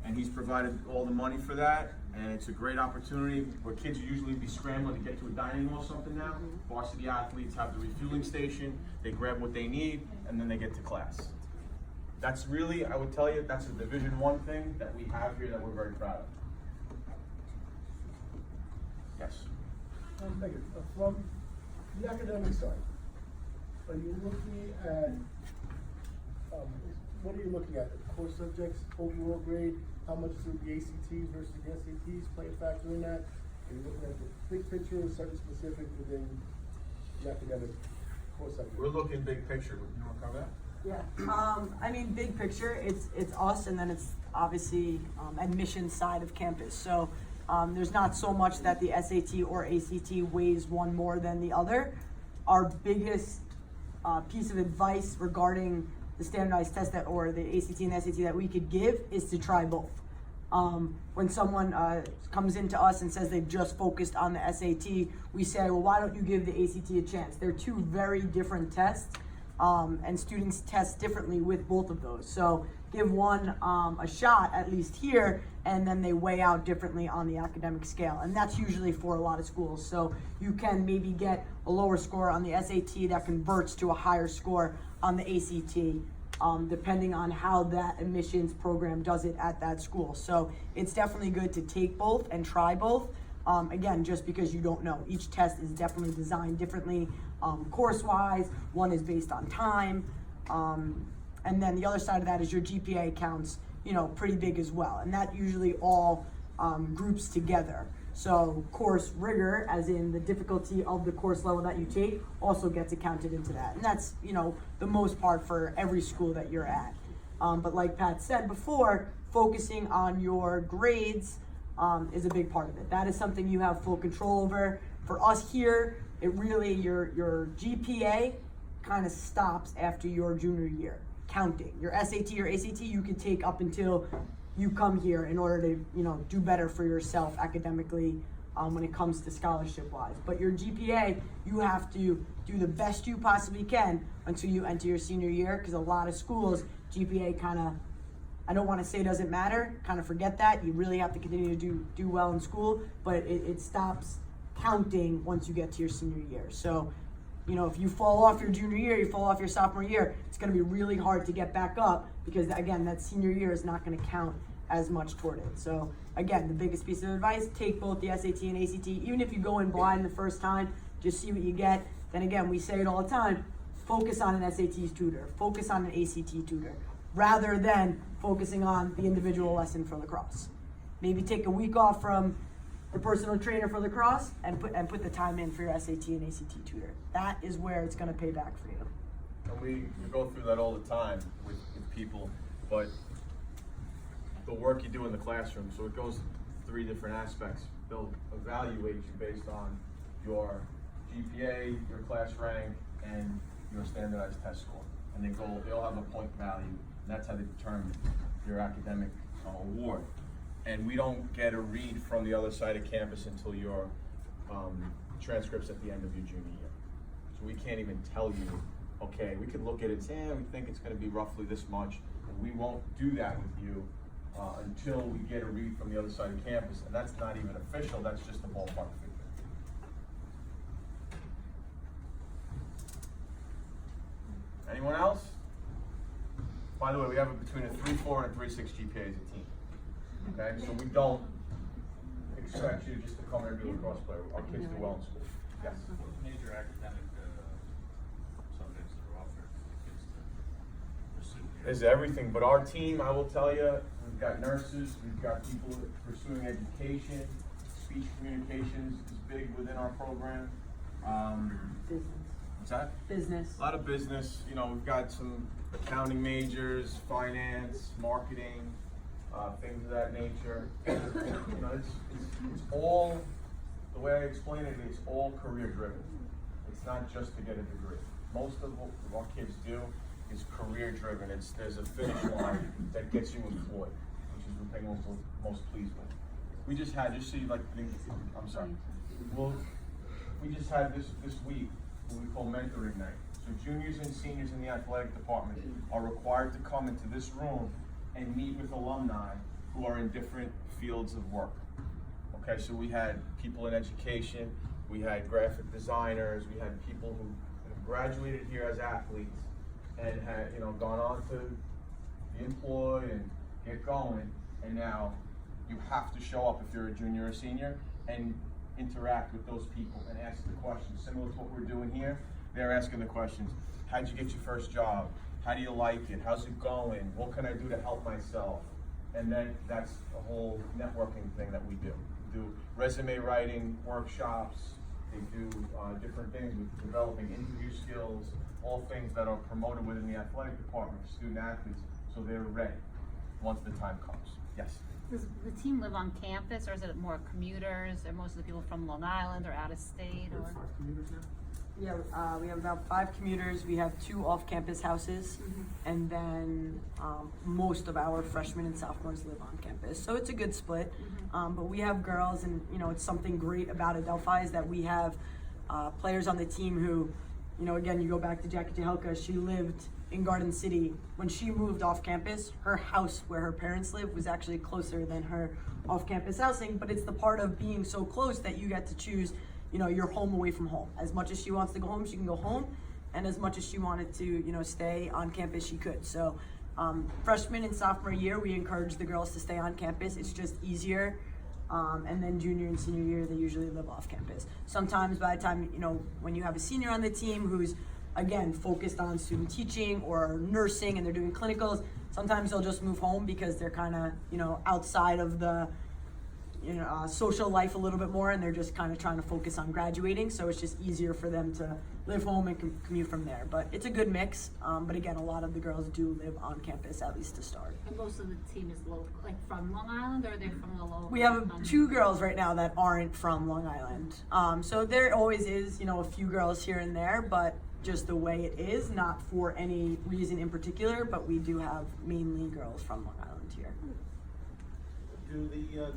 and he's provided all the money for that. And it's a great opportunity where kids usually be scrambling to get to a dining hall or something now. Varsity athletes have the refueling station, they grab what they need, and then they get to class. That's really, I would tell you, that's a Division I thing that we have here that we're very proud of. Yes? Megan, from the academic side, are you looking at, what are you looking at? Core subjects, overall grade, how much do the ACTs versus the SATs play a factor in that? Are you looking at the big picture or something specific within the academic core subject? We're looking big picture. You want to cover that? Yeah, I mean, big picture, it's us, and then it's obviously admission side of campus. So there's not so much that the SAT or ACT weighs one more than the other. Our biggest piece of advice regarding the standardized test that, or the ACT and SAT that we could give is to try both. When someone comes into us and says they've just focused on the SAT, we say, well, why don't you give the ACT a chance? They're two very different tests. And students test differently with both of those. So give one a shot, at least here, and then they weigh out differently on the academic scale. And that's usually for a lot of schools. So you can maybe get a lower score on the SAT that converts to a higher score on the ACT, depending on how that admissions program does it at that school. So it's definitely good to take both and try both. Again, just because you don't know. Each test is definitely designed differently, course-wise. One is based on time. And then the other side of that is your GPA counts, pretty big as well. And that usually all groups together. So course rigor, as in the difficulty of the course level that you take, also gets accounted into that. And that's, the most part for every school that you're at. But like Pat said before, focusing on your grades is a big part of it. That is something you have full control over. For us here, it really, your GPA kind of stops after your junior year. Counting. Your SAT or ACT you could take up until you come here in order to, do better for yourself academically when it comes to scholarship wise. But your GPA, you have to do the best you possibly can until you enter your senior year, because a lot of schools, GPA kind of, I don't want to say doesn't matter, kind of forget that. You really have to continue to do well in school, but it stops counting once you get to your senior year. So, if you fall off your junior year, you fall off your sophomore year, it's going to be really hard to get back up, because again, that senior year is not going to count as much toward it. So again, the biggest piece of advice, take both the SAT and ACT. Even if you go in blind the first time, just see what you get. Then again, we say it all the time, focus on an SAT tutor, focus on an ACT tutor, rather than focusing on the individual lesson for lacrosse. Maybe take a week off from the personal trainer for lacrosse and put the time in for your SAT and ACT tutor. That is where it's going to pay back for you. And we go through that all the time with people, but the work you do in the classroom, so it goes three different aspects. They'll evaluate you based on your GPA, your class rank, and your standardized test score. And they all have a point value, and that's how they determine your academic award. And we don't get a read from the other side of campus until your transcripts at the end of your junior year. So we can't even tell you, okay, we could look at it and say, we think it's going to be roughly this much, and we won't do that with you until we get a read from the other side of campus, and that's not even official, that's just a ballpark figure. Anyone else? By the way, we have between a 3.4 and a 3.6 GPA as a team. Okay, so we don't expect you just to come here and be a lacrosse player. Our kids do well in school. Yes? Major academic subjects that are offered for the kids to pursue here? There's everything, but our team, I will tell you, we've got nurses, we've got people pursuing education, speech communications is big within our program. Business. What's that? Business. A lot of business. We've got some accounting majors, finance, marketing, things of that nature. It's all, the way I explain it, it's all career driven. It's not just to get a degree. Most of what our kids do is career driven. There's a finish line that gets you employed, which is the thing we're most pleased with. We just had, I'm sorry. Well, we just had this week what we call mentoring night. So juniors and seniors in the athletic department are required to come into this room and meet with alumni who are in different fields of work. Okay, so we had people in education, we had graphic designers, we had people who graduated here as athletes and had, gone on to be employed and get going, and now you have to show up if you're a junior or senior and interact with those people and ask the questions. Similar to what we're doing here, they're asking the questions. How'd you get your first job? How do you like it? How's it going? What can I do to help myself? And then that's a whole networking thing that we do. We do resume writing workshops. They do different things with developing interview skills, all things that are promoted within the athletic department for student athletes, so they're ready once the time comes. Yes? Does the team live on campus, or is it more commuters? Are most of the people from Long Island or out of state? Or 5 commuters now? Yeah, we have about 5 commuters. We have 2 off-campus houses, and then most of our freshmen and sophomores live on campus. So it's a good split. But we have girls, and it's something great about Adelphi is that we have players on the team who, again, you go back to Jackie Jahelka. She lived in Garden City. When she moved off campus, her house where her parents live was actually closer than her off-campus housing. But it's the part of being so close that you get to choose your home away from home. As much as she wants to go home, she can go home. And as much as she wanted to, stay on campus, she could. So freshman and sophomore year, we encourage the girls to stay on campus. It's just easier. And then junior and senior year, they usually live off campus. Sometimes by the time, when you have a senior on the team who's, again, focused on student teaching or nursing and they're doing clinicals, sometimes they'll just move home because they're kind of, outside of the, social life a little bit more, and they're just kind of trying to focus on graduating. So it's just easier for them to live home and commute from there. But it's a good mix. But again, a lot of the girls do live on campus, at least to start. And most of the team is local, like from Long Island, or are they from the local? We have 2 girls right now that aren't from Long Island. So there always is, a few girls here and there, but just the way it is, not for any reason in particular, but we do have mainly girls from Long Island here. Do the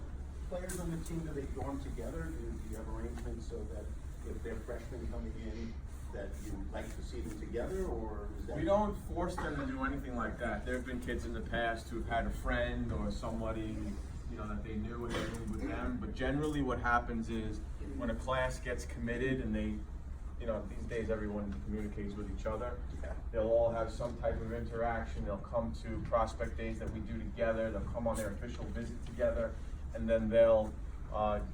players on the team, do they dorm together? Do you have arrangements so that if they're freshmen coming in, that you like to see them together, or is that? We don't force them to do anything like that. There have been kids in the past who've had a friend or somebody, that they knew and they moved with them. But generally what happens is when a class gets committed and they, these days everyone communicates with each other. They'll all have some type of interaction. They'll come to prospect days that we do together. They'll come on their official visit together, and then they'll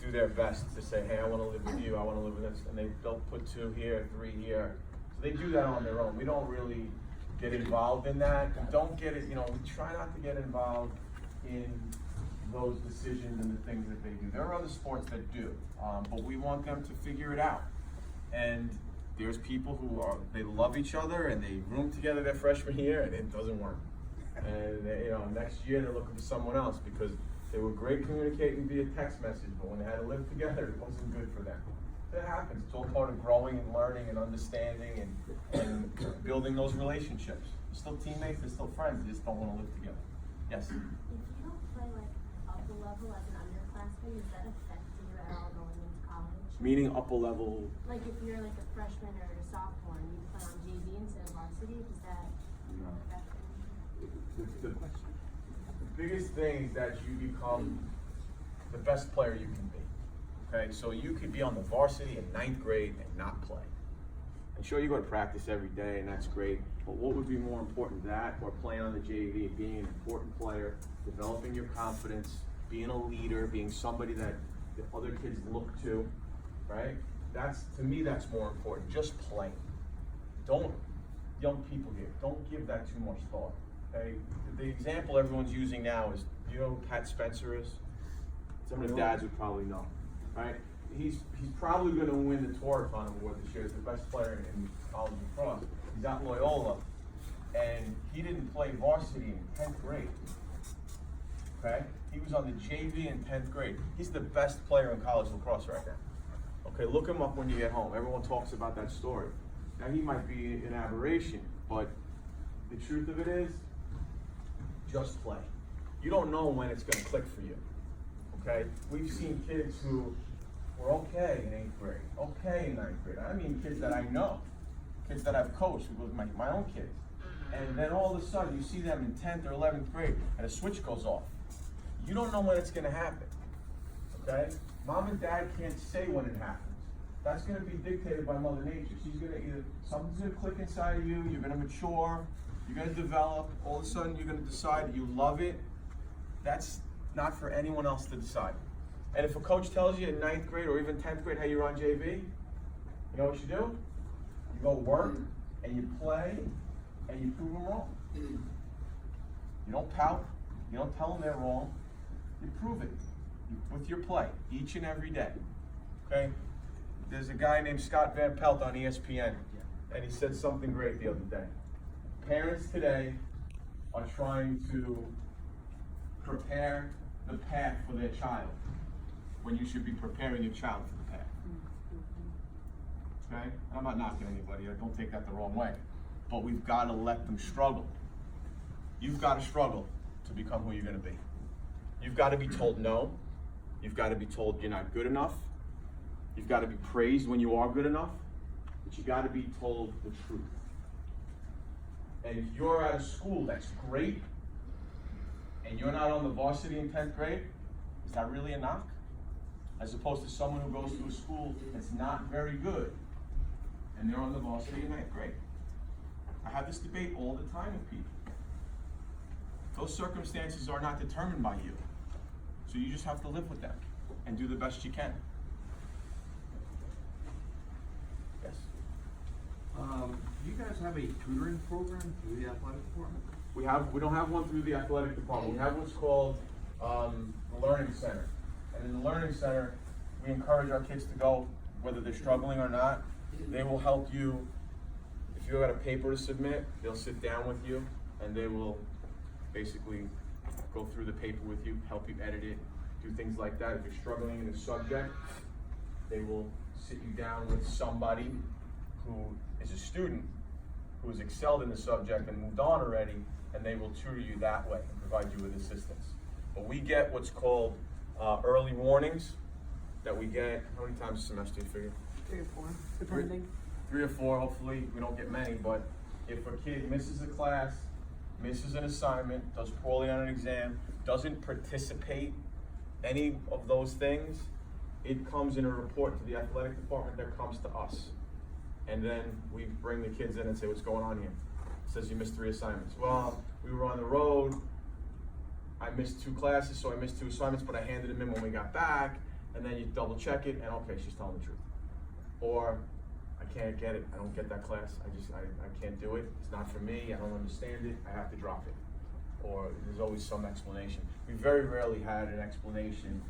do their best to say, hey, I want to live with you, I want to live with this, and they'll put 2 here, 3 here. So they do that on their own. We don't really get involved in that. We don't get it, we try not to get involved in those decisions and the things that they do. There are other sports that do, but we want them to figure it out. And there's people who they love each other and they room together their freshman year and it doesn't work. And next year they're looking for someone else because they were great communicating via text message, but when they had to live together, it wasn't good for them. That happens. It's all part of growing and learning and understanding and building those relationships. They're still teammates, they're still friends, they just don't want to live together. Yes? If you don't play upper level as an underclassman, does that affect you at all going into college? Meaning upper level. Like if you're a freshman or a sophomore and you play on JV instead of varsity, does that affect anything? The biggest thing is that you become the best player you can be. Okay, so you could be on the varsity in 9th grade and not play. And sure, you go to practice every day, and that's great. But what would be more important, that or playing on the JV, being an important player, developing your confidence, being a leader, being somebody that the other kids look to, right? To me, that's more important. Just playing. Young people here, don't give that too much thought. Okay? The example everyone's using now is, do you know who Pat Spencer is? Some of the dads would probably know, right? He's probably going to win the Tourathon Award this year as the best player in college lacrosse. He's at Loyola, and he didn't play varsity in 10th grade. Okay? He was on the JV in 10th grade. He's the best player in college lacrosse right now. Okay, look him up when you get home. Everyone talks about that story. Now, he might be an aberration, but the truth of it is, just play. You don't know when it's going to click for you. Okay? We've seen kids who were okay in 8th grade, okay in 9th grade. I mean kids that I know, kids that I've coached with my own kids. And then all of a sudden you see them in 10th or 11th grade and a switch goes off. You don't know when it's going to happen. Okay? Mom and dad can't say when it happens. That's gonna be dictated by Mother Nature. She's gonna something's gonna click inside of you, you're gonna mature, you're gonna develop, all of a sudden you're gonna decide you love it. That's not for anyone else to decide. And if a coach tells you in 9th grade or even 10th grade, hey, you're on JV, you know what you do? You go work and you play and you prove them wrong. You don't pout, you don't tell them they're wrong, you prove it with your play each and every day, okay? There's a guy named Scott Van Pelt on ESPN, and he said something great the other day. Parents today are trying to prepare the path for their child when you should be preparing your child for the path. Okay? I'm not knocking anybody, don't take that the wrong way. But we've got to let them struggle. You've got to struggle to become who you're going to be. You've got to be told no. You've got to be told you're not good enough. You've got to be praised when you are good enough. But you got to be told the truth. And if you're at a school that's great, and you're not on the varsity in 10th grade, is that really a knock? As opposed to someone who goes to a school that's not very good, and they're on the varsity in 9th grade. I have this debate all the time with people. Those circumstances are not determined by you. So you just have to live with them and do the best you can. Yes? Do you guys have a tutoring program through the athletic department? We don't have one through the athletic department. We have what's called the Learning Center. And in the Learning Center, we encourage our kids to go, whether they're struggling or not. They will help you. If you've got a paper to submit, they'll sit down with you and they will basically go through the paper with you, help you edit it, do things like that. If you're struggling in a subject, they will sit you down with somebody who is a student who has excelled in the subject and moved on already, and they will tutor you that way and provide you with assistance. But we get what's called early warnings that we get, how many times a semester, you figure? 3 or 4, depending. 3 or 4, hopefully we don't get many, but if a kid misses a class, misses an assignment, does poorly on an exam, doesn't participate, any of those things, it comes in a report to the athletic department that comes to us. And then we bring the kids in and say, what's going on here? It says you missed 3 assignments. Well, we were on the road, I missed 2 classes, so I missed 2 assignments, but I handed them in when we got back, and then you double check it, and okay, she's telling the truth. Or, I can't get it, I don't get that class, I can't do it, it's not for me, I don't understand it, I have to drop it. Or there's always some explanation. We very rarely had an explanation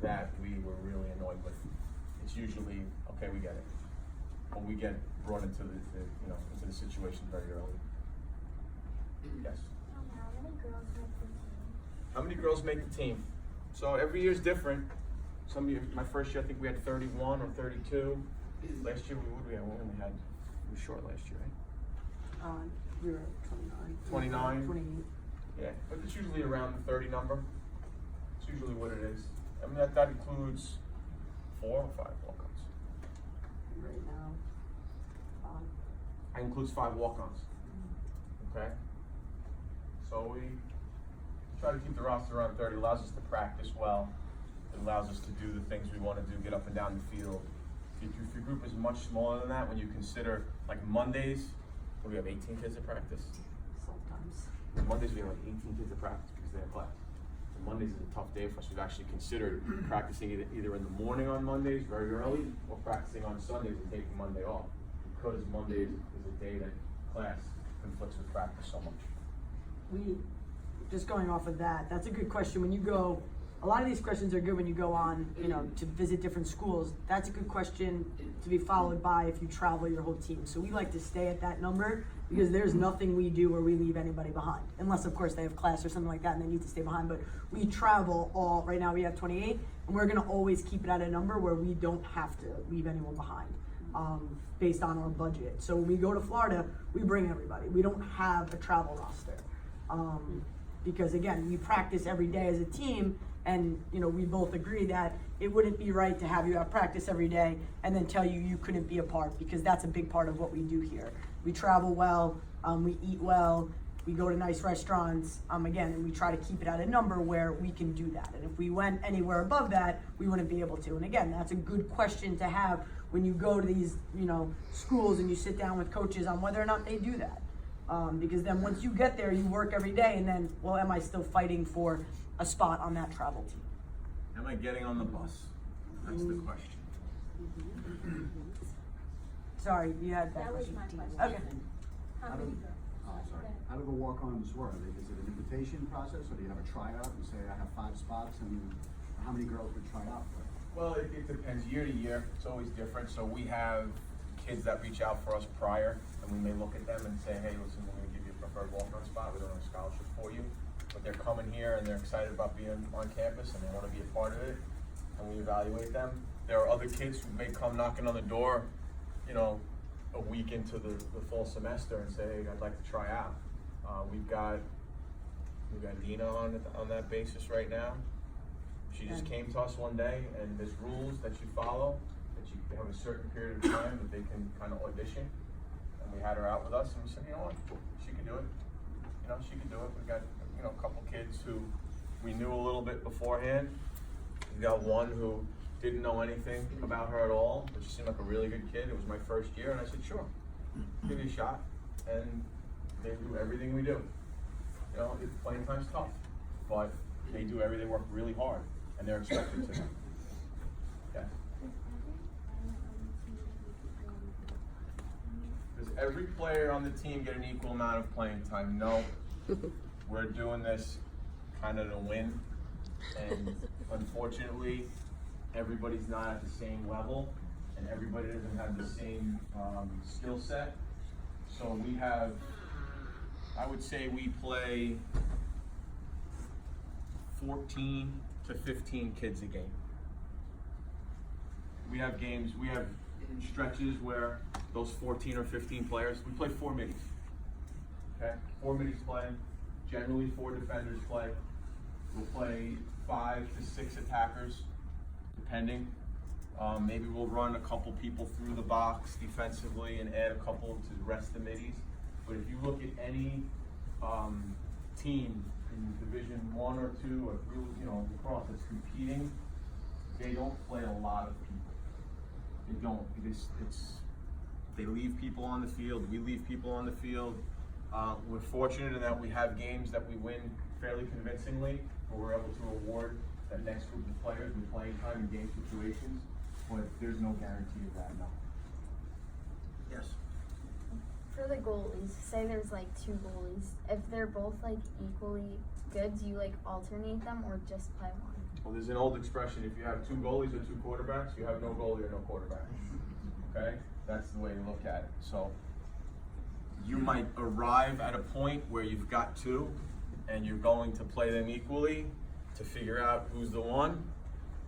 that we were really annoyed with. It's usually, okay, we get it. Or we get brought into into the situation very early. Yes? How many girls make the team? How many girls make the team? So every year is different. Some years, my first year, I think we had 31 or 32. Last year, we were short last year, right? We were at 29. 29? 28. Yeah, but it's usually around the 30 number. It's usually what it is. I mean, that includes 4 or 5 walk-ons. Right now, That includes 5 walk-ons. Okay? So we try to keep the roster around 30. It allows us to practice well. It allows us to do the things we want to do, get up and down the field. If your group is much smaller than that, when you consider, like Mondays, what do we have, 18 kids at practice? sometimes. Mondays we have like 18 kids at practice because they have class. And Mondays is a tough day for us. We've actually considered practicing either in the morning on Mondays, very early, or practicing on Sundays and taking Monday off. Because Monday is a day that class conflicts with practice so much. Just going off of that, that's a good question. When you go, a lot of these questions are good when you go on, to visit different schools. That's a good question to be followed by if you travel your whole team. So we like to stay at that number because there's nothing we do where we leave anybody behind. Unless, of course, they have class or something like that and they need to stay behind. But we travel right now we have 28, and we're gonna always keep it at a number where we don't have to leave anyone behind based on our budget. So when we go to Florida, we bring everybody. We don't have a travel roster. Because again, we practice every day as a team, and we both agree that it wouldn't be right to have you have practice every day and then tell you couldn't be a part, because that's a big part of what we do here. We travel well, we eat well, we go to nice restaurants, again, and we try to keep it at a number where we can do that. And if we went anywhere above that, we wouldn't be able to. And again, that's a good question to have when you go to these, schools and you sit down with coaches on whether or not they do that. Because then once you get there, you work every day, and then, well, am I still fighting for a spot on that travel team? Am I getting on the bus? That's the question. Sorry, you had that That was question. my question. Okay. How many girls? Sorry. How do the walk-ons work? Is it an invitation process, or do you have a tryout and say, I have 5 spots, and how many girls would try out for? Well, it depends year to year. It's always different. So we have kids that reach out for us prior, and we may look at them and say, hey, listen, we're going to give you a preferred walk-on spot. We don't have a scholarship for you. But they're coming here and they're excited about being on campus and they want to be a part of it, and we evaluate them. There are other kids who may come knocking on the door, a week into the fall semester and say, hey, I'd like to try out. We've got Dina on that basis right now. She just came to us one day, and there's rules that you follow, that you have a certain period of time that they can kind of audition. And we had her out with us, and we said, you know what, she could do it. She could do it. We got a couple kids who we knew a little bit beforehand. We got one who didn't know anything about her at all, but she seemed like a really good kid. It was my first year, and I said, sure, give you a shot. And they do everything we do. Playing time's tough, but they do everything. They work really hard, and they're expected to. Yeah. Does every player on the team get an equal amount of playing time? No. We're doing this kind of to win, and unfortunately, everybody's not at the same level, and everybody doesn't have the same skill set. So we have, I would say we play 14 to 15 kids a game. We have games, we have stretches where those 14 or 15 players, we play 4 middies. Okay, 4 middies play, generally 4 defenders play. We'll play 5 to 6 attackers, depending. Maybe we'll run a couple people through the box defensively and add a couple to the rest of the middies. But if you look at any team in Division 1 or 2 or 3, lacrosse that's competing, they don't play a lot of people. They don't. They leave people on the field. We leave people on the field. We're fortunate in that we have games that we win fairly convincingly, where we're able to reward that next group of players with playing time in game situations. But there's no guarantee of that, no. Yes. For the goalies, say there's like 2 goalies. If they're both like equally good, do you like alternate them or just play one? Well, there's an old expression: if you have 2 goalies or 2 quarterbacks, you have no goalie or no quarterback. Okay, that's the way to look at it. So you might arrive at a point where you've got 2, and you're going to play them equally to figure out who's the one.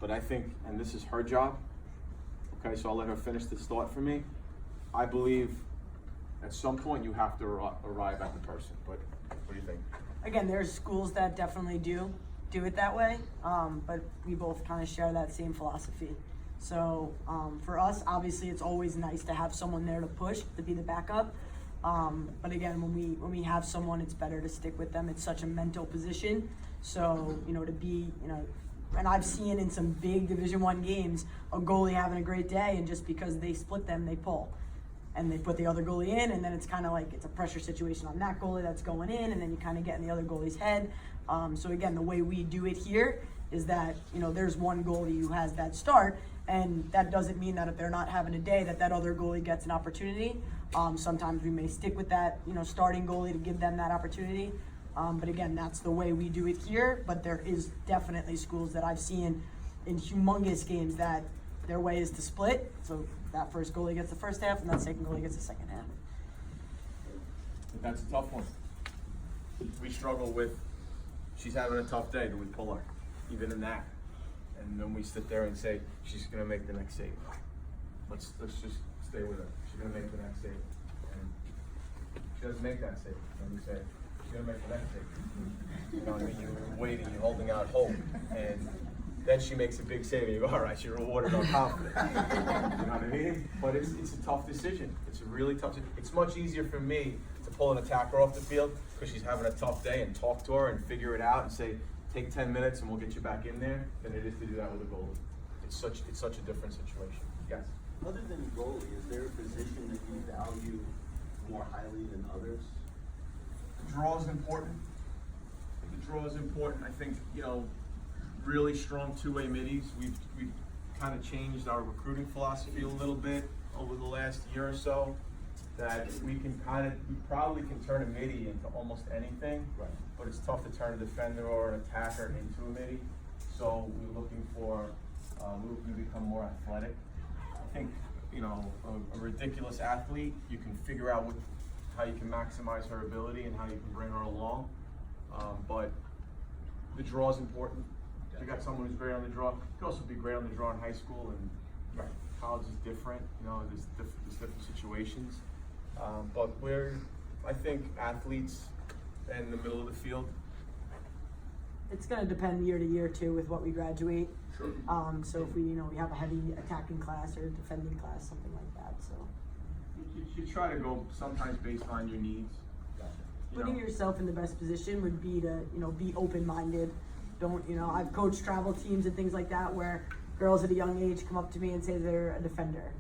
But I think, and this is her job. Okay, so I'll let her finish this thought for me. I believe at some point you have to arrive at the person, but what do you think? Again, there's schools that definitely do it that way, but we both kind of share that same philosophy. So for us, obviously, it's always nice to have someone there to push, to be the backup. But again, when we have someone, it's better to stick with them. It's such a mental position. So, to be, and I've seen in some big Division I games, a goalie having a great day, and just because they split them, they pull. And they put the other goalie in, and then it's kind of like it's a pressure situation on that goalie that's going in, and then you kind of get in the other goalie's head. So again, the way we do it here is that, there's one goalie who has that start, and that doesn't mean that if they're not having a day that other goalie gets an opportunity. Sometimes we may stick with that, starting goalie to give them that opportunity. But again, that's the way we do it here. But there is definitely schools that I've seen in humongous games that their way is to split. So that first goalie gets the first half, and that second goalie gets the second half. But that's a tough one. We struggle with, she's having a tough day, do we pull her? Even in that. And then we sit there and say, she's going to make the next save. Let's just stay with her. She's going to make the next save. And she doesn't make that save. And we say, she's going to make the next save. You're waiting, you're holding out hope. And then she makes a big save, and you go, all right, you're rewarded on confidence. You know what I mean? But it's a tough decision. It's a really tough decision. It's much easier for me to pull an attacker off the field because she's having a tough day and talk to her and figure it out and say, take 10 minutes and we'll get you back in there, than it is to do that with a goalie. It's such a different situation. Yes? Other than goalie, is there a position that you value more highly than others? The draw is important. The draw is important. I think, really strong two-way middies. We've kind of changed our recruiting philosophy a little bit over the last year or so, that we probably can turn a midi into almost anything, Right. but it's tough to turn a defender or an attacker into a midi. So we're looking to become more athletic. I think, a ridiculous athlete, you can figure out how you can maximize her ability and how you can bring her along. But the draw is important. If you got someone who's great on the draw, you can also be great on the draw in high school, and college is different. There's different situations. But I think athletes in the middle of the field. It's going to depend year to year too with what we graduate. Sure. So if we have a heavy attacking class or defending class, something like that. So You try to go sometimes based on your needs. putting yourself in the best position would be to be open-minded. Don't I've coached travel teams and things like that where girls at a young age come up to me and say they're a defender.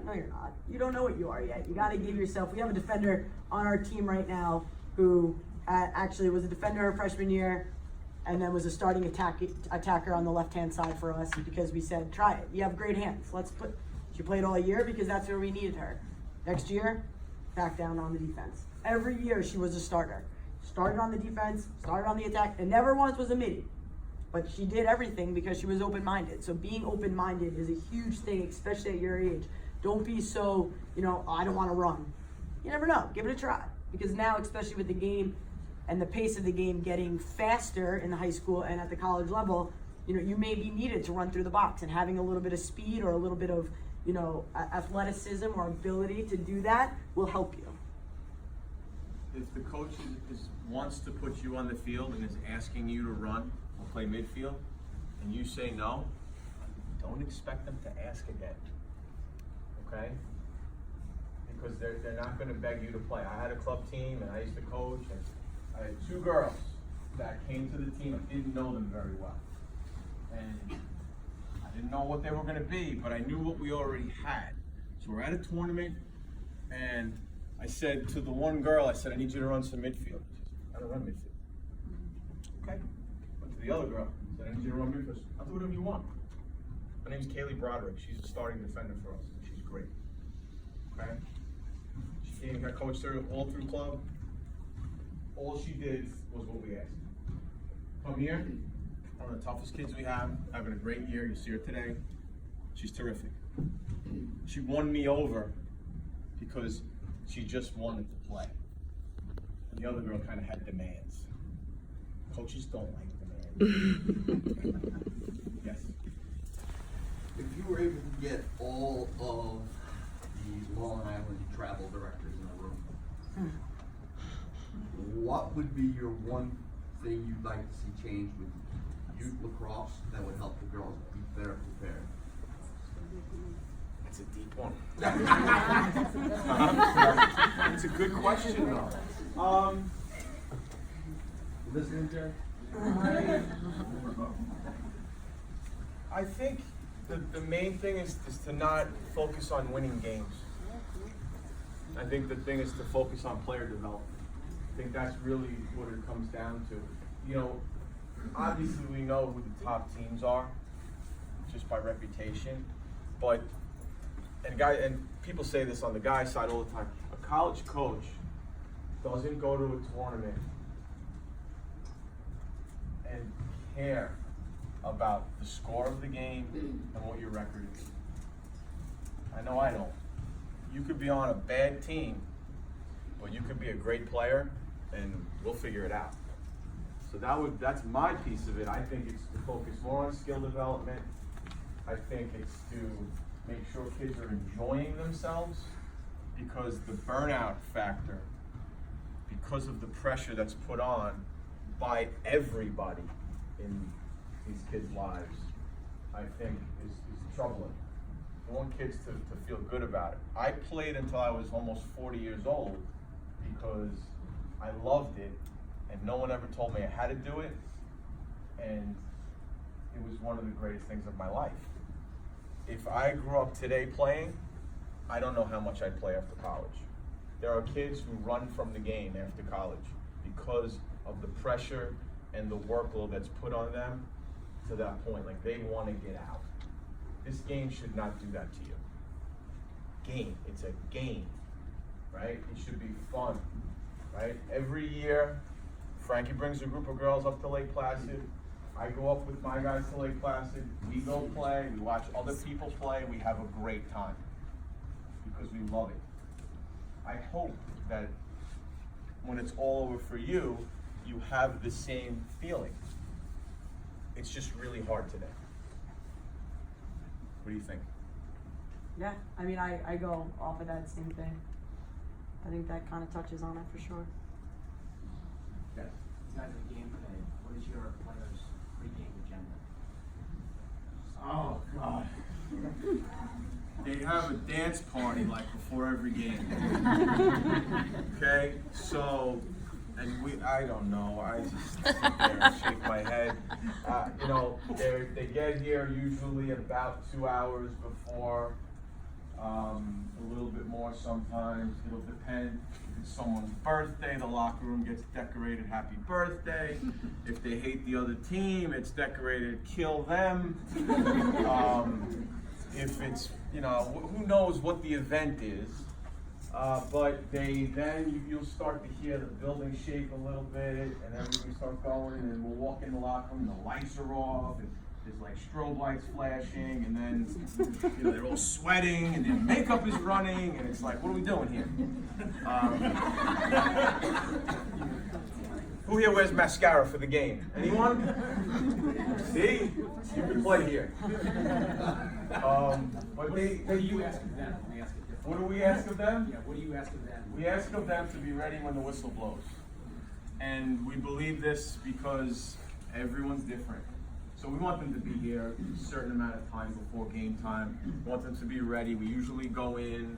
No, you're not. You don't know what you are yet. You got to give yourself. We have a defender on our team right now who actually was a defender her freshman year, and then was a starting attacker on the left-hand side for us because we said, try it. You have great hands. She played all year because that's where we needed her. Next year, back down on the defense. Every year she was a starter. Started on the defense, started on the attack, and never once was a midi. But she did everything because she was open-minded. So being open-minded is a huge thing, especially at your age. Don't be so, I don't want to run. You never know. Give it a try. Because now, especially with the game and the pace of the game getting faster in the high school and at the college level, you may be needed to run through the box, and having a little bit of speed or a little bit of, athleticism or ability to do that will help you. If the coach wants to put you on the field and is asking you to run or play midfield, and you say no, don't expect them to ask again. Okay? Because they're not going to beg you to play. I had a club team and I used to coach, and I had two girls that came to the team. I didn't know them very well, and I didn't know what they were going to be, but I knew what we already had. So we're at a tournament, and I said to the one girl, I need you to run some midfield. She said, I don't run midfield. Okay. Went to the other girl, I need you to run midfield. I'll do whatever you want. Her name's Kaylee Broderick. She's a starting defender for us. She's great. Okay? She came, I coached her all through club. All she did was what we asked. Come here, one of the toughest kids we have, having a great year. You'll see her today. She's terrific. She won me over because she just wanted to play. And the other girl kind of had demands. Coaches don't like demands. Yes? If you were able to get all of the Long Island travel directors in a room, what would be your one thing you'd like to see change with youth lacrosse that would help the girls be better prepared? It's a deep one. It's a good question, though. Listening, Jerry? I think the main thing is to not focus on winning games. I think the thing is to focus on player development. I think that's really what it comes down to. Obviously we know who the top teams are, just by reputation. And people say this on the guy side all the time. A college coach doesn't go to a tournament and care about the score of the game and what your record is. I know I don't. You could be on a bad team, but you could be a great player, and we'll figure it out. So that's my piece of it. I think it's to focus more on skill development. I think it's to make sure kids are enjoying themselves, because the burnout factor, because of the pressure that's put on by everybody in these kids' lives, I think, is troubling. You want kids to feel good about it. I played until I was almost 40 years old because I loved it, and no one ever told me I had to do it, and it was one of the greatest things of my life. If I grew up today playing, I don't know how much I'd play after college. There are kids who run from the game after college because of the pressure and the workload that's put on them to that point. Like, they want to get out. This game should not do that to you. Game, it's a game, right? It should be fun, right? Every year, Frankie brings a group of girls up to Lake Placid. I go up with my guys to Lake Placid. We go play, we watch other people play, we have a great time because we love it. I hope that when it's all over for you, you have the same feeling. It's just really hard today. What do you think? Yeah, I mean, I go off of that same thing. I think that kind of touches on it for sure. Yes. Besides the game today, what is your players' pre-game agenda? Oh, God. They have a dance party like before every game. Okay, so, and I don't know, I just sit there and shake my head. You know, they get here usually about 2 hours before, a little bit more sometimes. It'll depend. If it's someone's birthday, the locker room gets decorated happy birthday. If they hate the other team, it's decorated kill them. If it's, you know, who knows what the event is, but you'll start to hear the building shake a little bit, and everything starts going, and we'll walk in the locker room, the lights are off, and there's like strobe lights flashing, and then you know, they're all sweating, and their makeup is running, and it's like, what are we doing here? Who here wears mascara for the game? Anyone? See? You can play here. But What do you ask of them? They ask it differently. What do we ask of them? Yeah, what do you ask of them? We ask of them to be ready when the whistle blows. And we believe this because everyone's different. So we want them to be here a certain amount of time before game time. We want them to be ready. We usually go in,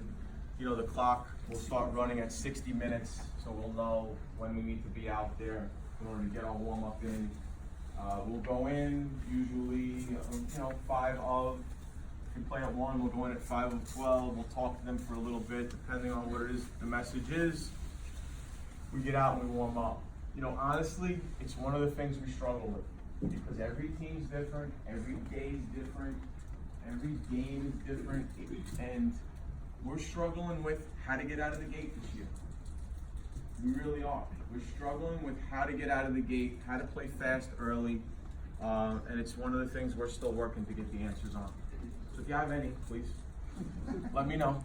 you know, the clock will start running at 60 minutes, so we'll know when we need to be out there in order to get our warm-up in. We'll go in usually, you know, 5 of. If we play at 1, we'll go in at 5 of 12. We'll talk to them for a little bit, depending on what it is the message is. We get out and we warm up. You know, honestly, it's one of the things we struggle with because every team's different, every day is different, every game is different, and we're struggling with how to get out of the gate this year. We really are. We're struggling with how to get out of the gate, how to play fast early, and it's one of the things we're still working to get the answers on. So if you have any, please let me know.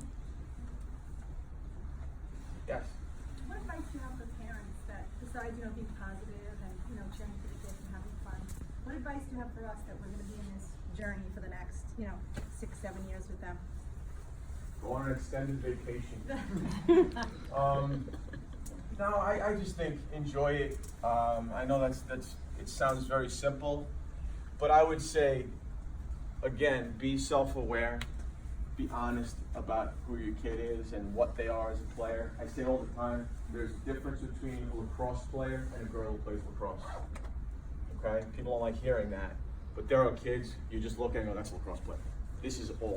Yes? What advice do you have for parents that, besides, you know, being positive and, you know, cheering for the kids and having fun, what advice do you have for us that we're going to be in this journey for the next, you know, 6, 7 years with them? Go on an extended vacation. No, I just think enjoy it. I know it sounds very simple, but I would say, again, be self-aware, be honest about who your kid is and what they are as a player. I say all the time, there's a difference between a lacrosse player and a girl who plays lacrosse. Okay? People don't like hearing that, but there are kids, you just look at and go, that's a lacrosse player.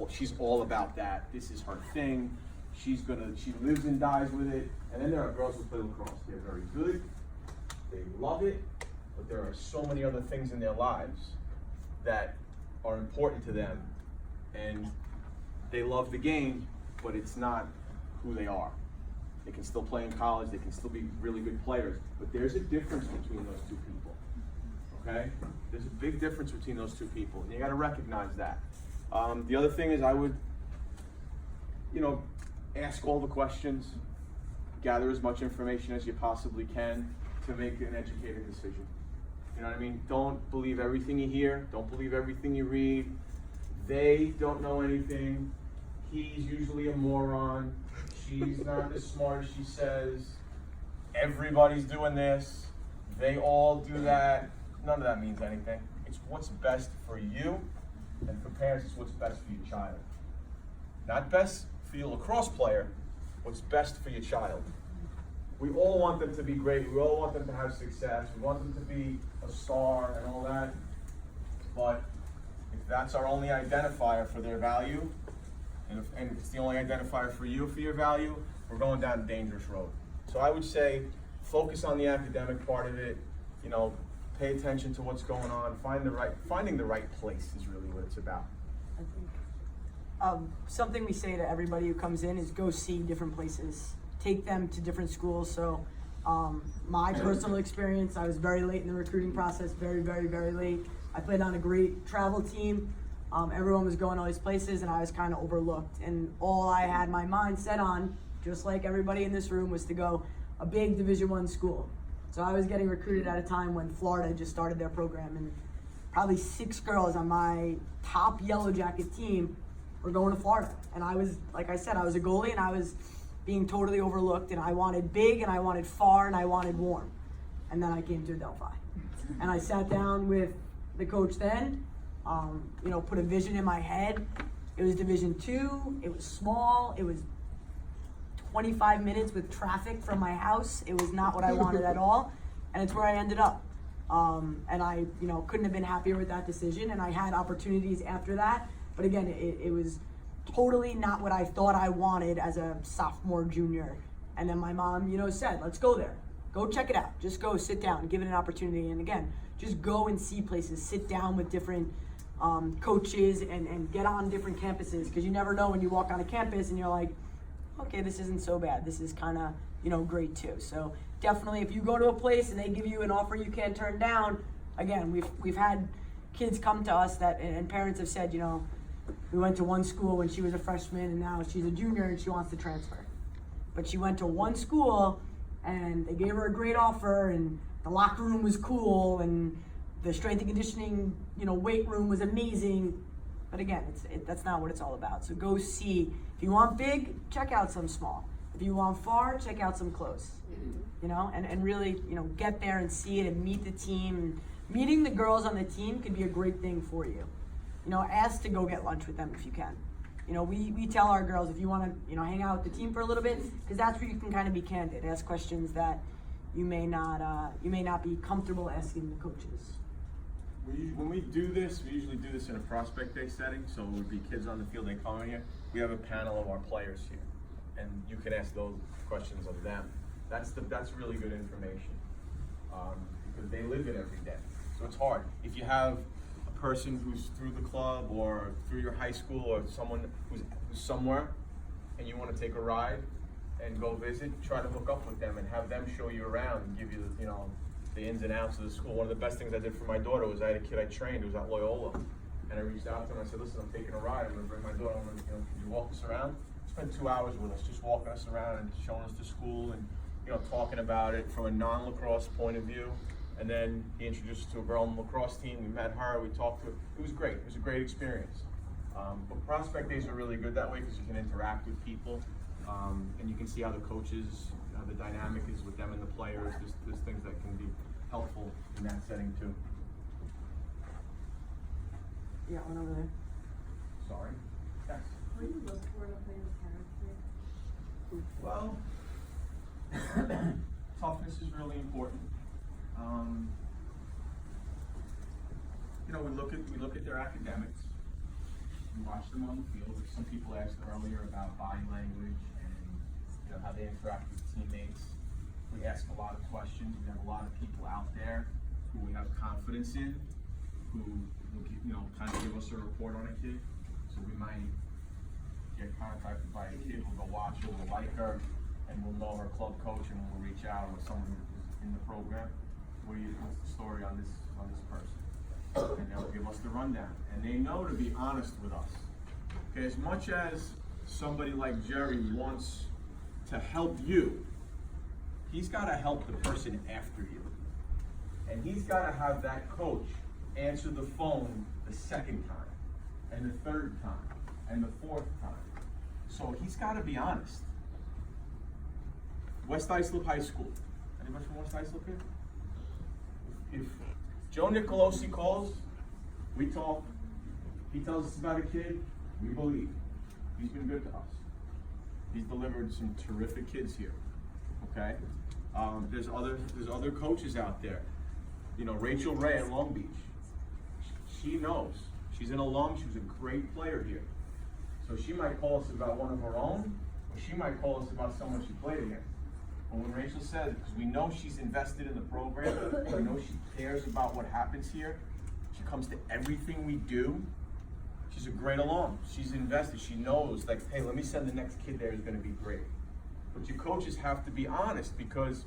She's all about that. This is her thing. She lives and dies with it. And then there are girls who play lacrosse. They're very good, they love it, but there are so many other things in their lives that are important to them. And they love the game, but it's not who they are. They can still play in college, they can still be really good players, but there's a difference between those two people, okay? There's a big difference between those two people, and you gotta recognize that. The other thing is I would, you know, ask all the questions, gather as much information as you possibly can to make an educated decision. You know what I mean? Don't believe everything you hear, don't believe everything you read. They don't know anything. He's usually a moron. She's not as smart as she says. Everybody's doing this. They all do that. None of that means anything. It's what's best for you And for parents, it's what's best for your child. Not best for your lacrosse player, what's best for your child. We all want them to be great. We all want them to have success. We want them to be a star and all that. But if that's our only identifier for their value, and if it's the only identifier for you for your value, we're going down a dangerous road. So I would say focus on the academic part of it. You know, pay attention to what's going on. Finding the right place is really what it's about. I think something we say to everybody who comes in is go see different places. Take them to different schools. So my personal experience, I was very late in the recruiting process, very, very, very late. I played on a great travel team. Everyone was going all these places and I was kind of overlooked. And all I had my mind set on, just like everybody in this room, was to go a big Division I school. So I was getting recruited at a time when Florida just started their program, and probably 6 girls on my top Yellow Jacket team were going to Florida. And I was, like I said, I was a goalie and I was being totally overlooked, and I wanted big and I wanted far and I wanted warm. And then I came to Adelphi. And I sat down with the coach then, you know, put a vision in my head. It was Division II, it was small, it was 25 minutes with traffic from my house. It was not what I wanted at all, and it's where I ended up. And I, you know, couldn't have been happier with that decision, and I had opportunities after that, but again, it was totally not what I thought I wanted as a sophomore, junior. And then my mom, you know, said, let's go there. Go check it out. Just go sit down, give it an opportunity. And again, just go and see places, sit down with different coaches and get on different campuses, because you never know when you walk on a campus and you're like, okay, this isn't so bad. This is kind of, you know, great too. So definitely, if you go to a place and they give you an offer you can't turn down, again, we've had kids come to us that, and parents have said, you know, we went to one school when she was a freshman and now she's a junior and she wants to transfer. But she went to one school and they gave her a great offer and the locker room was cool and the strength and conditioning, you know, weight room was amazing. But again, that's not what it's all about. So go see. If you want big, check out some small. If you want far, check out some close. You know, and really, you know, get there and see it and meet the team. Meeting the girls on the team could be a great thing for you. You know, ask to go get lunch with them if you can. You know, we tell our girls, if you want to, you know, hang out with the team for a little bit, because that's where you can kind of be candid, ask questions that you may not be comfortable asking the coaches. When we do this, we usually do this in a prospect day setting, so it would be kids on the field, they come in here. We have a panel of our players here, and you can ask those questions of them. That's really good information, because they live it every day. So it's hard. If you have a person who's through the club or through your high school or someone who's somewhere, and you want to take a ride and go visit, try to hook up with them and have them show you around and give you, you know, the ins and outs of the school. One of the best things I did for my daughter was I had a kid I trained who was at Loyola, and I reached out to him. I said, listen, I'm taking a ride. I'm going to bring my daughter. I'm going to, you know, can you walk us around? Spent 2 hours with us, just walking us around and showing us the school and, you know, talking about it from a non-lacrosse point of view. And then he introduced us to a girl on the lacrosse team. We met her. We talked to her. It was great. It was a great experience. But prospect days are really good that way because you can interact with people, and you can see how the coaches, how the dynamic is with them and the players. There's things that can be helpful in that setting too. Yeah, one over there. Sorry. Yes. What do you look for to play with character? Well, toughness is really important. You know, we look at their academics. We watch them on the field. Some people asked earlier about body language and, you know, how they interact with teammates. We ask a lot of questions. We have a lot of people out there who we have confidence in, who will, you know, kind of give us a report on a kid. So we might get contacted by a kid, we'll go watch her, we'll like her, and we'll know her club coach, and we'll reach out with someone who's in the program. What's the story on this person? And they'll give us the rundown. And they know to be honest with us. Okay, as much as somebody like Jerry wants to help you, he's got to help the person after you. And he's got to have that coach answer the phone the second time, and the third time, and the fourth time. So he's got to be honest. West Islip High School. Anybody from West Islip here? If Joe Nicolosi calls, we talk. He tells us about a kid, we believe. He's been good to us. He's delivered some terrific kids here, okay? There's other coaches out there. You know, Rachel Ray at Long Beach. She knows. She's an alum. She was a great player here. So she might call us about one of her own, or she might call us about someone she played against. But when Rachel says, because we know she's invested in the program, we know she cares about what happens here, she comes to everything we do. She's a great alum. She's invested. She knows, like, hey, let me send the next kid there who's going to be great. But your coaches have to be honest, because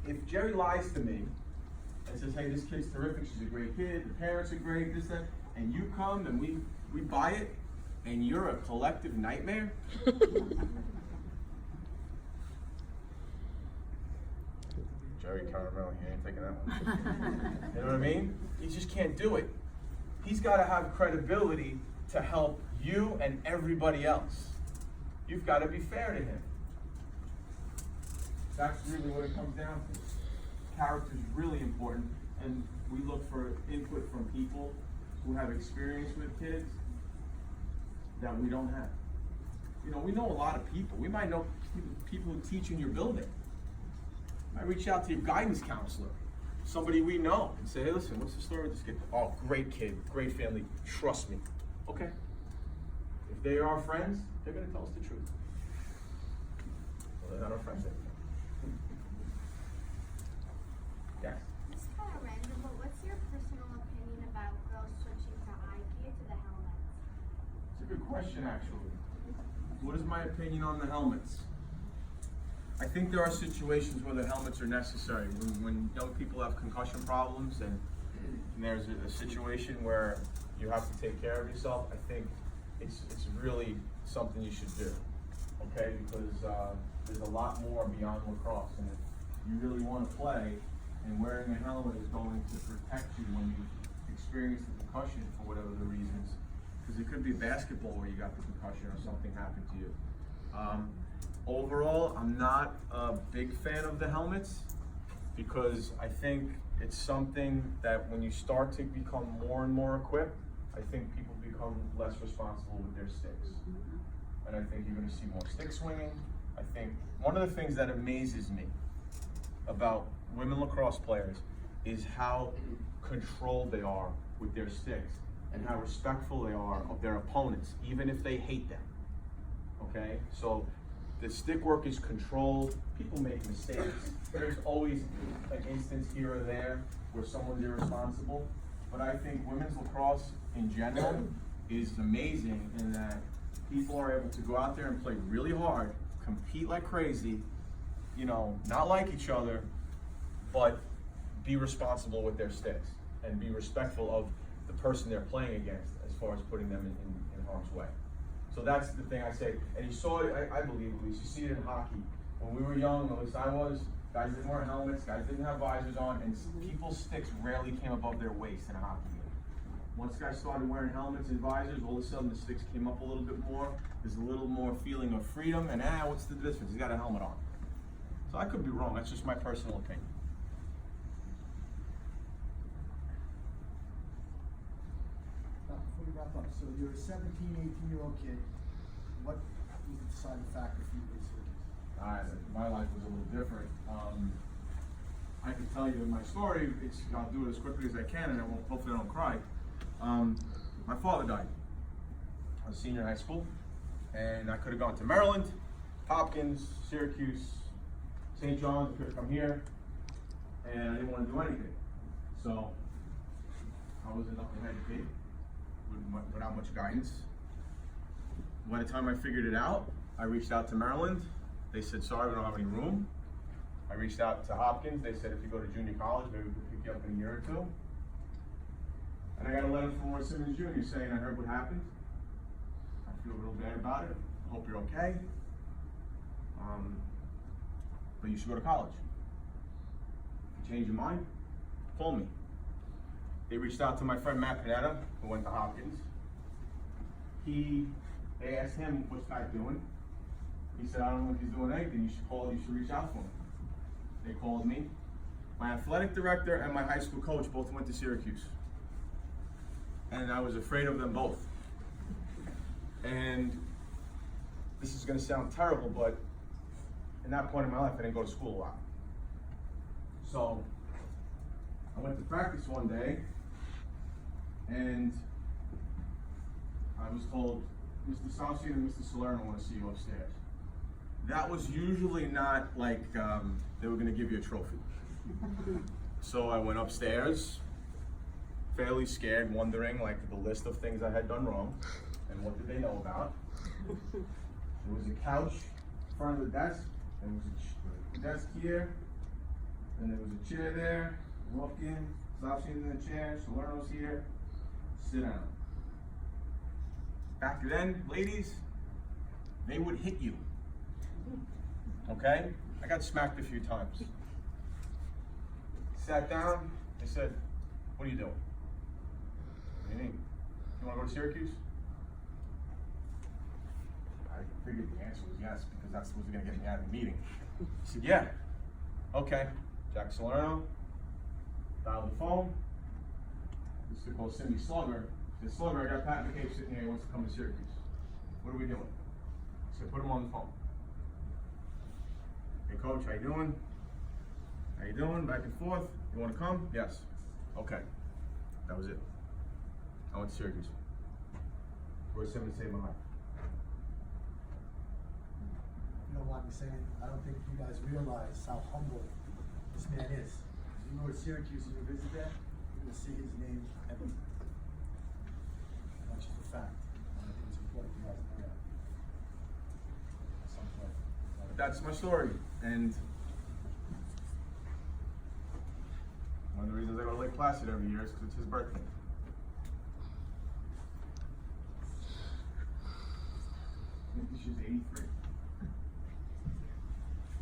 if Jerry lies to me and says, hey, this kid's terrific, she's a great kid, the parents are great, this, that, and you come and we buy it, and you're a collective nightmare, Jerry Caramel, he ain't taking that one. You know what I mean? You just can't do it. He's got to have credibility to help you and everybody else. You've got to be fair to him. That's really what it comes down to. Character is really important, and we look for input from people who have experience with kids that we don't have. You know, we know a lot of people. We might know people who teach in your building. I reach out to your guidance counselor, somebody we know, and say, hey, listen, what's the story with this kid? Oh, great kid, great family, trust me. Okay. If they are our friends, they're going to tell us the truth. Well, they're not our friends anymore. Yes? This is kind of random, but what's your personal opinion about girls switching to eye gear to the helmets? It's a good question, actually. What is my opinion on the helmets? I think there are situations where the helmets are necessary. When young people have concussion problems and there's a situation where you have to take care of yourself, I think it's really something you should do, okay? Because there's a lot more beyond lacrosse, and if you really want to play, and wearing a helmet is going to protect you when you experience the concussion for whatever the reasons, because it could be basketball where you got the concussion or something happened to you. Overall, I'm not a big fan of the helmets, because I think it's something that when you start to become more and more equipped, I think people become less responsible with their sticks. And I think you're going to see more stick swinging. I think one of the things that amazes me about women lacrosse players is how controlled they are with their sticks and how respectful they are of their opponents, even if they hate them. Okay? So the stick work is controlled. People make mistakes. There's always an instance here or there where someone's irresponsible. But I think women's lacrosse in general is amazing in that people are able to go out there and play really hard, compete like crazy, you know, not like each other, but be responsible with their sticks and be respectful of the person they're playing against as far as putting them in harm's way. So that's the thing I say. And you saw it, I believe at least, you see it in hockey. When we were young, at least I was, guys didn't wear helmets, guys didn't have visors on, and people's sticks rarely came above their waist in a hockey game. Once guys started wearing helmets and visors, all of a sudden the sticks came up a little bit more. There's a little more feeling of freedom, and what's the difference? He's got a helmet on. So I could be wrong, that's just my personal opinion. Before we wrap up, so you're a 17, 18-year-old kid. What was the deciding factor for you to be serious? My life was a little different. I can tell you my story. I'll do it as quickly as I can, and hopefully I don't cry. My father died. I was a senior in high school, and I could have gone to Maryland, Hopkins, Syracuse, St. John's. I could have come here, and I didn't want to do anything. So I was a knucklehead kid without much guidance. By the time I figured it out, I reached out to Maryland. They said, sorry, we don't have any room. I reached out to Hopkins. They said, if you go to junior college, maybe we could pick you up in a year or two. And I got a letter from Roy Simmons Jr. saying, I heard what happened. I feel real bad about it. I hope you're okay. But you should go to college. If you change your mind, call me. They reached out to my friend Matt Panetta, who went to Hopkins. They asked him, what's Matt doing? He said, I don't know if he's doing anything. You should reach out to him. They called me. My athletic director and my high school coach both went to Syracuse. And I was afraid of them both. And this is gonna sound terrible, but in that point in my life, I didn't go to school a lot. So I went to practice one day, and I was told, Mr. Salsian and Mr. Salerno want to see you upstairs. That was usually not like they were gonna give you a trophy. So I went upstairs, fairly scared, wondering like the list of things I had done wrong, and what did they know about. There was a couch in front of the desk, there was a desk here, and there was a chair there. Walk in, Salsian's in the chair, Salerno's here, sit down. Back then, ladies, they would hit you. Okay? I got smacked a few times. Sat down, they said, what are you doing? What do you mean? You want to go to Syracuse? I figured the answer was yes, because that's what was going to get me out of the meeting. He said, yeah. Okay. Jack Salerno dialed the phone. This is called Cindy Slugger. He said, Slugger, I got Pat McCabe sitting here. He wants to come to Syracuse. What are we doing? I said, put him on the phone. Hey, Coach, how you doing? How you doing? Back and forth. You want to come? Yes. Okay. That was it. I went to Syracuse. Where's Simmons saved my life? You don't want me saying, I don't think you guys realize how humble this man is. You go to Syracuse and you visit there, you're gonna see his name everywhere. That's just a fact. And I think it's important you guys know that. At some point. That's my story. And one of the reasons I go to Lake Placid every year is because it's his birthday. I think this year's 83.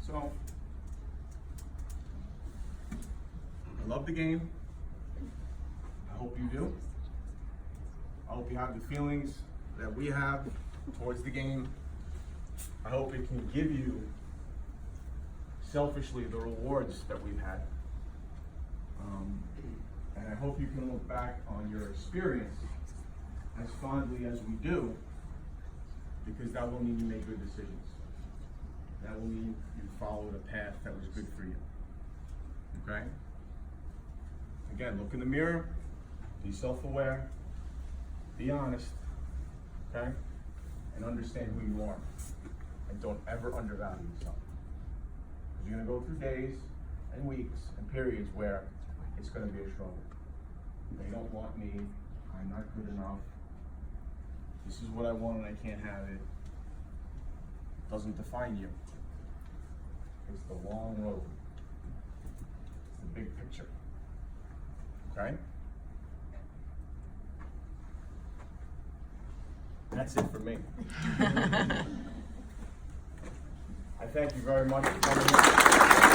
So, I love the game. I hope you do. I hope you have the feelings that we have towards the game. I hope it can give you, selfishly, the rewards that we've had. And I hope you can look back on your experience as fondly as we do, because that will mean you make good decisions. That will mean you followed a path that was good for you. Okay? Again, look in the mirror, be self-aware, be honest, okay? And understand who you are. And don't ever undervalue yourself. Because you're gonna go through days and weeks and periods where it's gonna be a struggle. They don't want me, I'm not good enough, this is what I want and I can't have it. It doesn't define you. It's the long road. It's the big picture. Okay? That's it for me. I thank you very much for coming here.